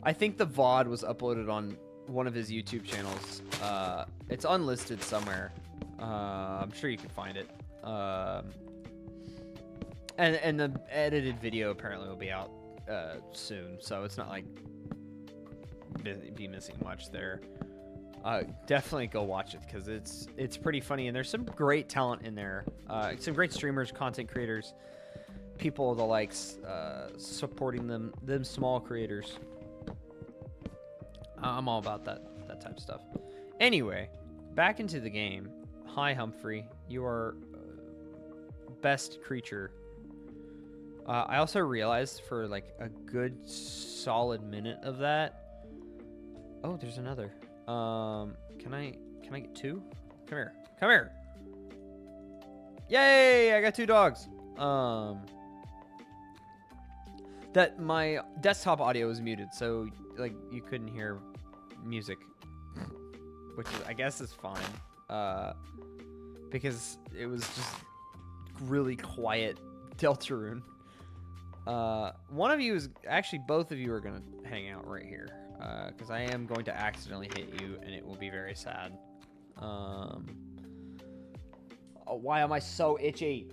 I think the VOD was uploaded on one of his YouTube channels. It's unlisted somewhere. I'm sure you can find it. And the edited video apparently will be out soon, so it's not like be missing much there. Definitely go watch it because it's pretty funny, and there's some great talent in there. Some great streamers, content creators, people of the likes, supporting them small creators. I'm all about that type of stuff. Anyway, back into the game. Hi, Humphrey. You are best creature. I also realized for like a good solid minute of that. Oh, there's another. Can I get two? Come here. Yay! I got two dogs. That my desktop audio was muted, so like you couldn't hear music, which I guess is fine. Because it was just really quiet Deltarune. One of you is actually, both of you are gonna hang out right here, because I am going to accidentally hit you, and it will be very sad. Oh, why am I so itchy?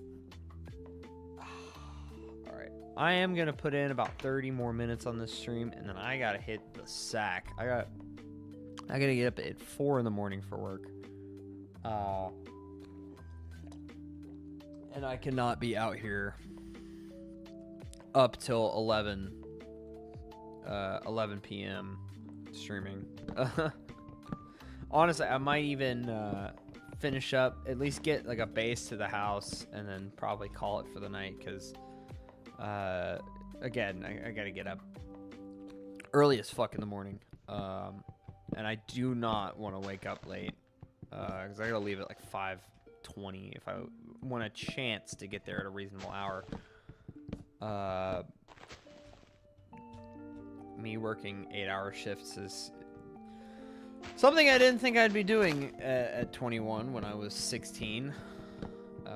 All right, I am gonna put in about 30 more minutes on this stream, and then I gotta hit the sack. I gotta get up at 4 in the morning for work. And I cannot be out here up till 11 p.m. streaming. Honestly, I might even finish up, at least get like a base to the house, and then probably call it for the night, because again, I gotta get up early as fuck in the morning, and I do not want to wake up late, because I gotta leave at like 5:20 if I want a chance to get there at a reasonable hour. Me working 8-hour shifts is something I didn't think I'd be doing at 21 when I was 16,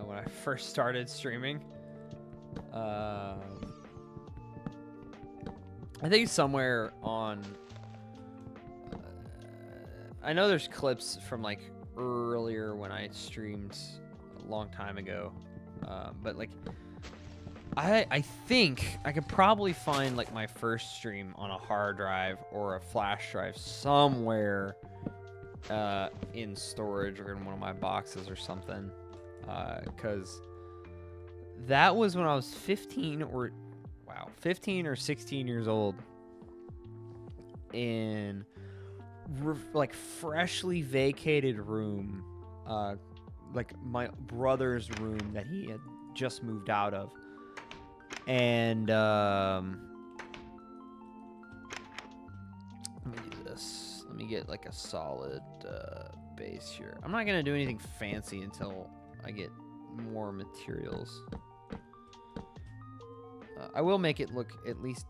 when I first started streaming. I think somewhere on... I know there's clips from like earlier when I streamed a long time ago, but like I think I could probably find like my first stream on a hard drive or a flash drive somewhere in storage or in one of my boxes or something, because that was when I was 15 or 16 years old, in like freshly vacated room, like my brother's room that he had just moved out of. And let me do this. Let me get like a solid base here. I'm not gonna do anything fancy until I get more materials. I will make it look at least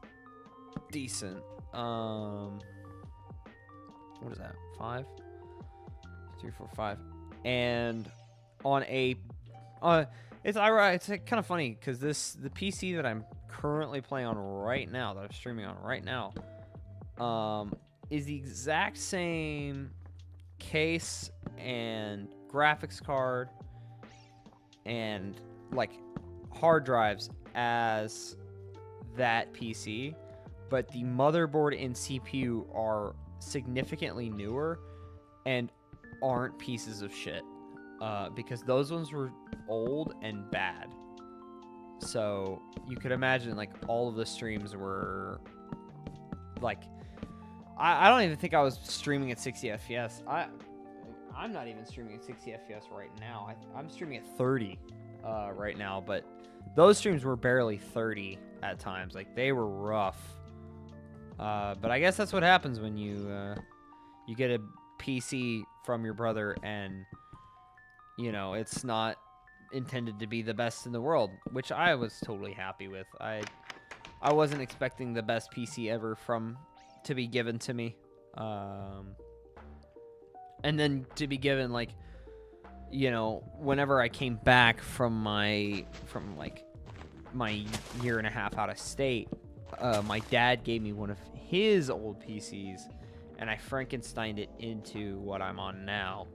decent. What is that? 5? 3, 4, 5. And on a it's kind of funny because the PC that I'm currently playing on right now, that I'm streaming on right now, is the exact same case and graphics card and like hard drives as that PC, but the motherboard and CPU are significantly newer and aren't pieces of shit, because those ones were old and bad. So you could imagine like all of the streams were like, I don't even think I was streaming at 60 FPS. I'm not even streaming at 60 FPS right now. I'm streaming at 30 right now, but those streams were barely 30 at times. Like, they were rough. But I guess that's what happens when you get a PC from your brother and, you know, it's not intended to be the best in the world, which I was totally happy with. I wasn't expecting the best PC ever to be given to me. And then to be given, like, you know, whenever I came back from my year and a half out of state, my dad gave me one of his old PCs, and I Frankensteined it into what I'm on now.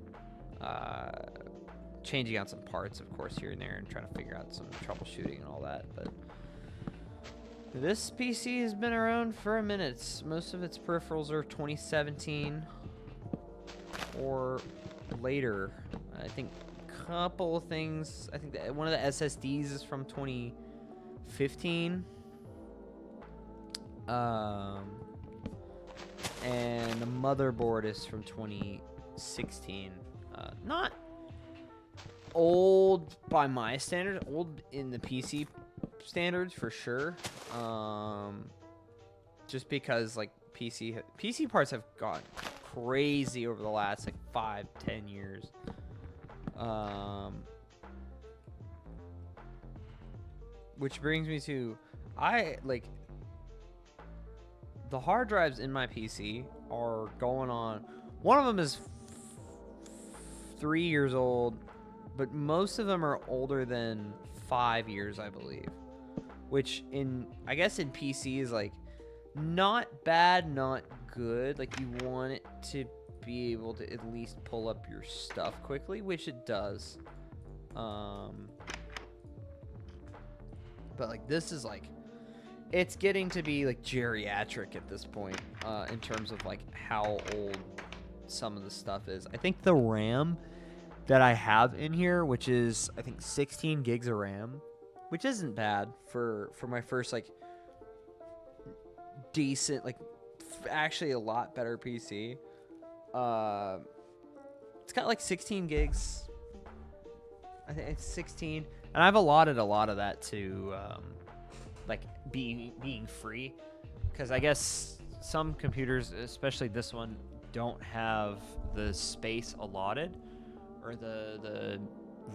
Changing out some parts, of course, here and there, and trying to figure out some troubleshooting and all that. But this PC has been around for a minute. Most of its peripherals are 2017 or later. I think a couple of things. I think that one of the SSDs is from 2015. And the motherboard is from 2016. Not old by my standards, old in the PC standards for sure. Just because like PC parts have gone crazy over the last like 5-10 years. Which brings me to the hard drives in my PC are going on. One of them is 3 years old. but most of them are older than 5 years, I believe. Which I guess in PC is like not bad, not good. Like you want it to be able to at least pull up your stuff quickly, which it does. But like this is like, it's getting to be like geriatric at this point, in terms of like how old some of the stuff is. I think the RAM that I have in here, which is I think 16 gigs of RAM, which isn't bad for my first like decent, like actually a lot better PC. It's got like 16 gigs. I think it's 16, and I've allotted a lot of that to like being free, because I guess some computers, especially this one, don't have the space allotted or the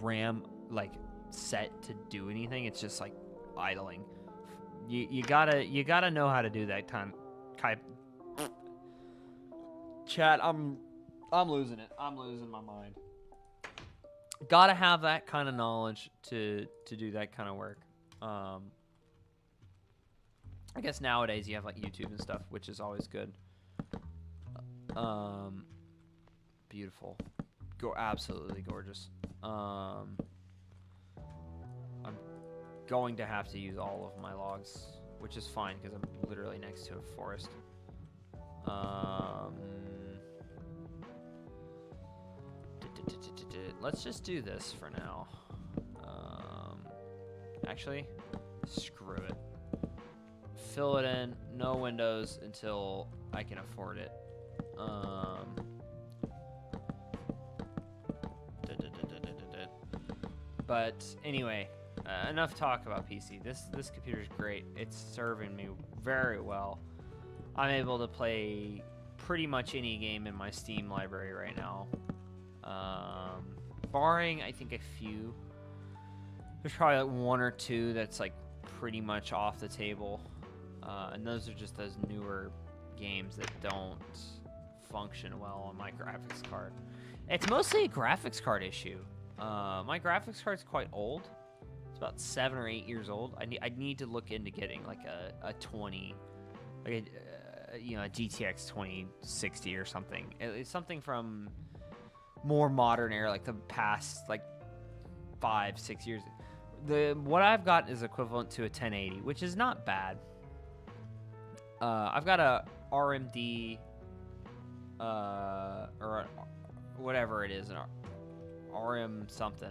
RAM like set to do anything. It's just like idling. You gotta know how to do that time. Chat, I'm losing it. I'm losing my mind. Gotta have that kind of knowledge to do that kind of work. I guess nowadays you have like YouTube and stuff, which is always good. Beautiful. Absolutely gorgeous. I'm going to have to use all of my logs, which is fine because I'm literally next to a forest. Let's just do this for now. Actually, screw it. Fill it in, no windows until I can afford it. But anyway, enough talk about PC. This computer is great. It's serving me very well. I'm able to play pretty much any game in my Steam library right now. Barring, I think, a few. There's probably like one or two that's like pretty much off the table. And those are just those newer games that don't function well on my graphics card. It's mostly a graphics card issue. My graphics card's quite old. It's about 7 or 8 years old. I need to look into getting like a 20, like a GTX 2060 or something. It's something from more modern era, like the past like 5-6 years. What I've got is equivalent to a 1080, which is not bad. I've got a RMD or whatever it is, an RM something,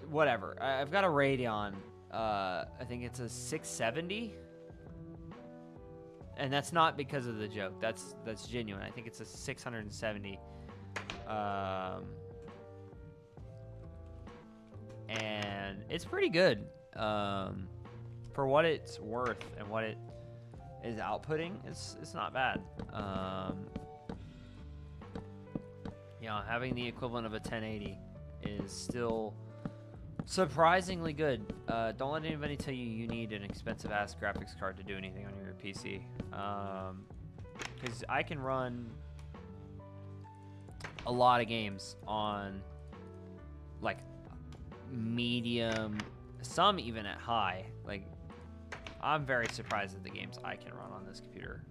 whatever. I've got a Radeon. I think it's a 670. And that's not because of the joke. That's genuine. I think it's a 670. And it's pretty good. For what it's worth and what it is outputting, it's not bad. Having the equivalent of a 1080 is still surprisingly good. Don't let anybody tell you need an expensive ass graphics card to do anything on your PC. Because I can run a lot of games on like medium, some even at high. Like, I'm very surprised at the games I can run on this computer,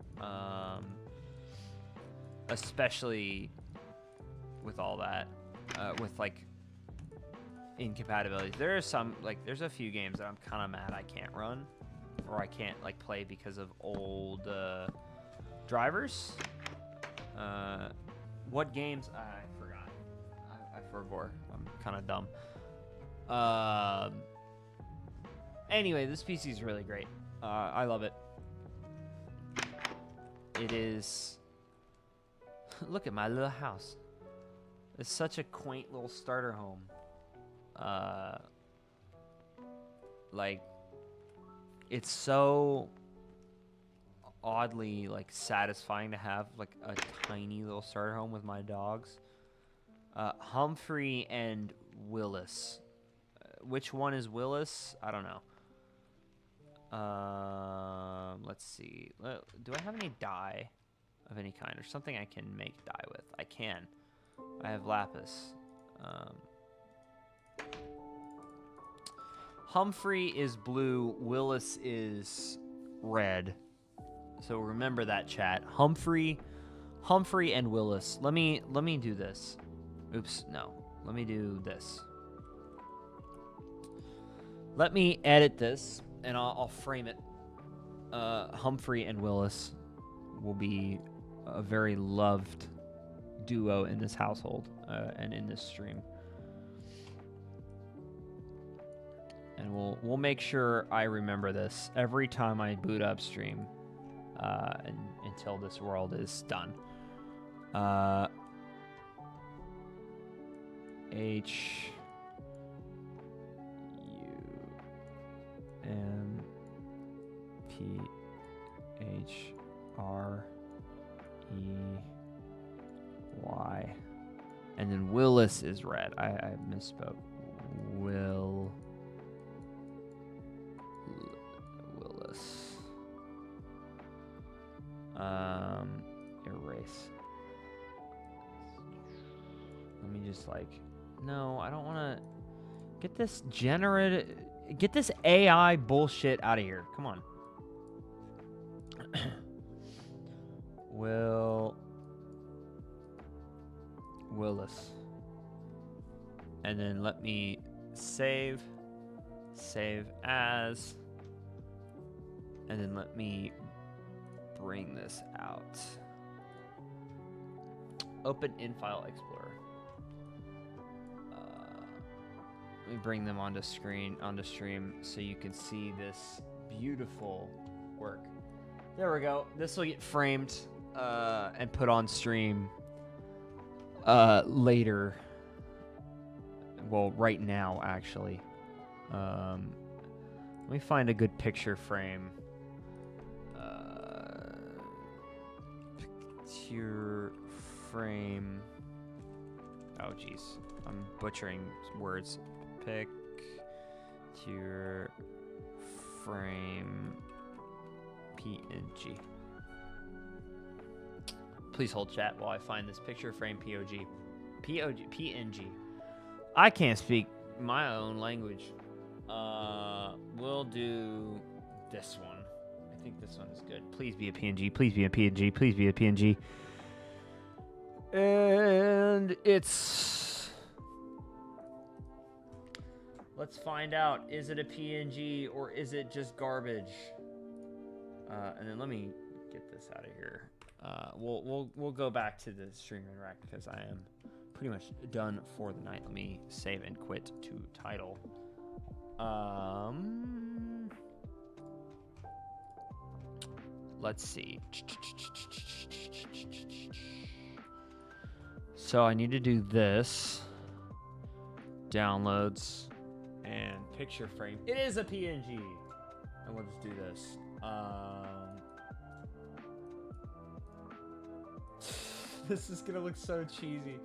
especially with all that, with like incompatibilities. There's a few games that I'm kind of mad I can't run, or I can't like play because of old drivers. What games? I forgot. I forgot. I'm kind of dumb. Anyway, this PC is really great. I love it. It is. Look at my little house. It's such a quaint little starter home. Like, it's so oddly like satisfying to have like a tiny little starter home with my dogs. Humphrey and Willis. Which one is Willis? I don't know. Let's see. Do I have any dye of any kind or something I can make dye with? I can. I have lapis. Humphrey is blue. Willis is red. So remember that, chat. Humphrey and Willis. Let me do this. Oops, no. Let me do this. Let me edit this, and I'll frame it. Humphrey and Willis will be a very loved duo in this household and in this stream. And we'll make sure I remember this every time I boot up stream until this world is done. H U M P H R E Y, and then Willis is red. I misspoke. Willis. Erase. Let me just no, I don't want to get this get this AI bullshit out of here. Come on. Willis. And then let me save as, and then let me bring this out. Open in File Explorer. Let me bring them onto stream so you can see this beautiful work. There we go. This will get framed and put on stream later. Well, right now, actually. Let me find a good picture frame. Picture frame. Oh, jeez. I'm butchering words. Picture frame PNG. Please hold chat while I find this picture frame PNG. I can't speak my own language. We'll do this one. I think this one is good. Please be a PNG. Please be a PNG. Please be a PNG. And it's... Let's find out. Is it a PNG or is it just garbage? And then let me get this out of here. We'll go back to the stream and rack because I am pretty much done for the night. Let me save and quit to title. Let's see. So I need to do this. Downloads and picture frame. It is a PNG. And we'll just do this. This is gonna look so cheesy.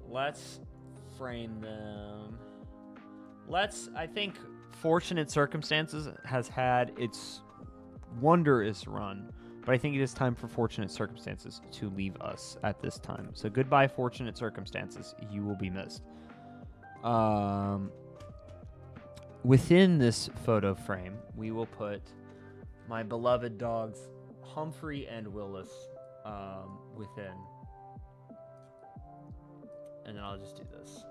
Let's frame them. I think Fortunate Circumstances has had its wondrous run, but I think it is time for Fortunate Circumstances to leave us at this time. So goodbye, Fortunate Circumstances. You will be missed. Within this photo frame, we will put my beloved dogs, Humphrey and Willis, within. And then I'll just do this.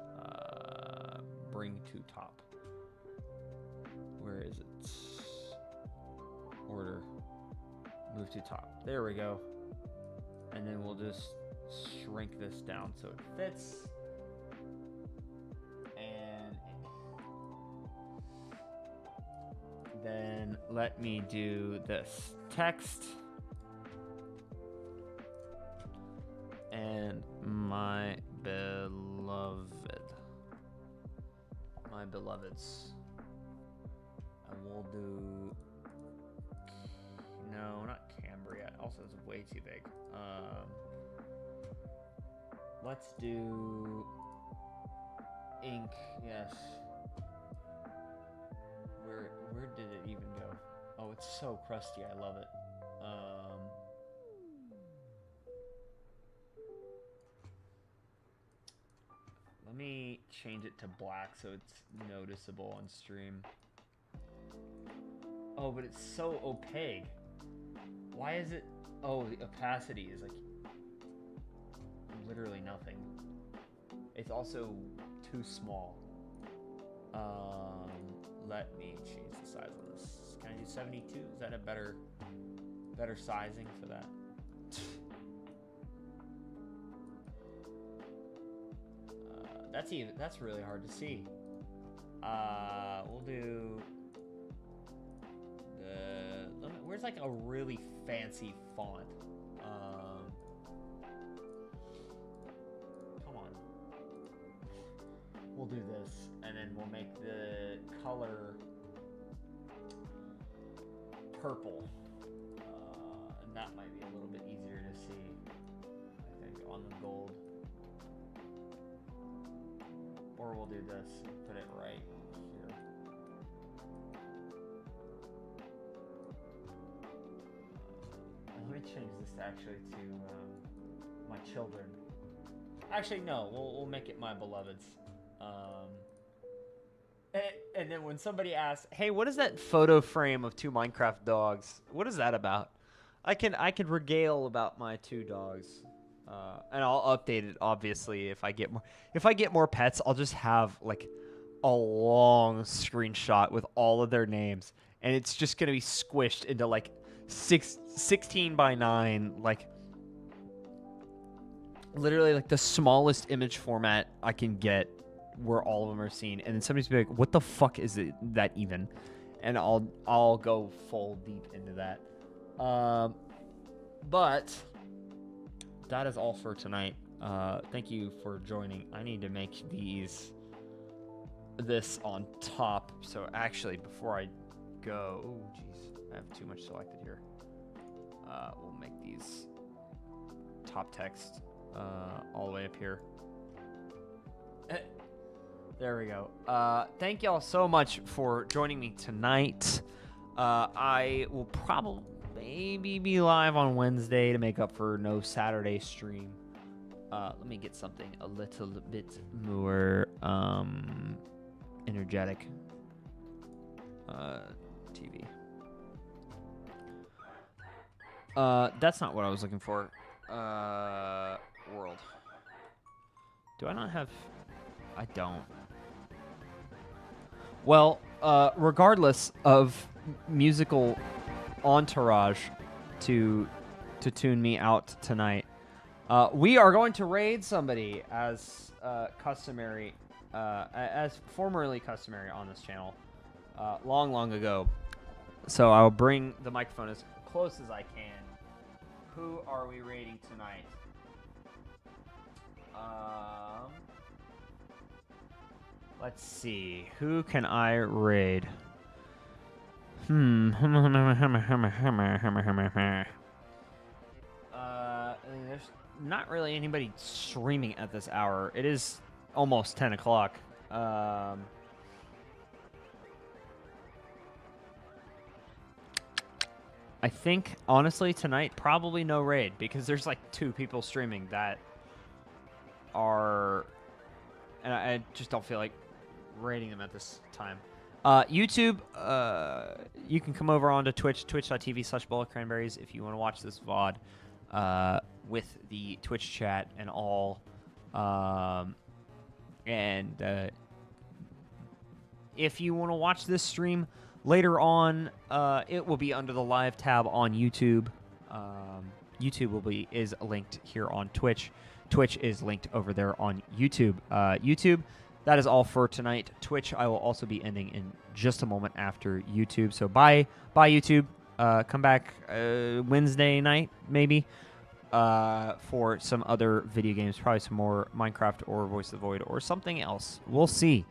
Bring to top. Where is it? Order. Move to top. There we go. And then we'll just shrink this down so it fits. And then let me do this. Text. And my beloveds. And we'll do... No, not Cambria. Also, it's way too big. Let's do... Ink, yes. Where did it even go? Oh, it's so crusty. I love it. Let me change it to black so it's noticeable on stream. Oh, but it's so opaque. Why is it? Oh, the opacity is like literally nothing. It's also too small. Let me change the size on this. Can I do 72? Is that a better sizing for that? That's really hard to see. We'll do where's like a really fancy font? Come on. We'll do this, and then we'll make the color purple. And that might be a little bit easier to see, I think, on the gold. Or we'll do this and put it right here. Let me change this actually to my children. Actually, no, we'll make it my beloveds. And then when somebody asks, "Hey, what is that photo frame of 2 Minecraft dogs? What is that about?" I can regale about my 2 dogs. And I'll update it obviously if I get more pets. I'll just have like a long screenshot with all of their names, and it's just gonna be squished into like 16 by 9, like literally like the smallest image format I can get, where all of them are seen. And then somebody's gonna be like, "What the fuck is that even?" And I'll go full deep into that. But that is all for tonight. Thank you for joining. I need to make this on top. So actually, before I go, oh jeez, I have too much selected here. We'll make these top text all the way up here. There we go. Thank y'all so much for joining me tonight. I will probably maybe be live on Wednesday to make up for no Saturday stream. Let me get something a little bit more energetic. TV. That's not what I was looking for. World. Do I not have... I don't. Well, regardless of musical entourage to tune me out tonight, we are going to raid somebody as customary, as formerly customary on this channel, long ago. So I'll bring the microphone as close as I can. Who are we raiding tonight? Let's see. Who can I raid? There's not really anybody streaming at this hour. It is almost 10 o'clock. I think, honestly, tonight, probably no raid, because there's like 2 people streaming that are... And I just don't feel like raiding them at this time. YouTube, you can come over onto Twitch, twitch.tv/BulletCranberries if you want to watch this VOD with the Twitch chat and all. If you want to watch this stream later on, it will be under the live tab on YouTube. YouTube is linked here on Twitch. Twitch is linked over there on YouTube. YouTube, that is all for tonight. Twitch, I will also be ending in just a moment after YouTube. So bye YouTube. Come back Wednesday night, maybe, for some other video games. Probably some more Minecraft or Voice of the Void or something else. We'll see.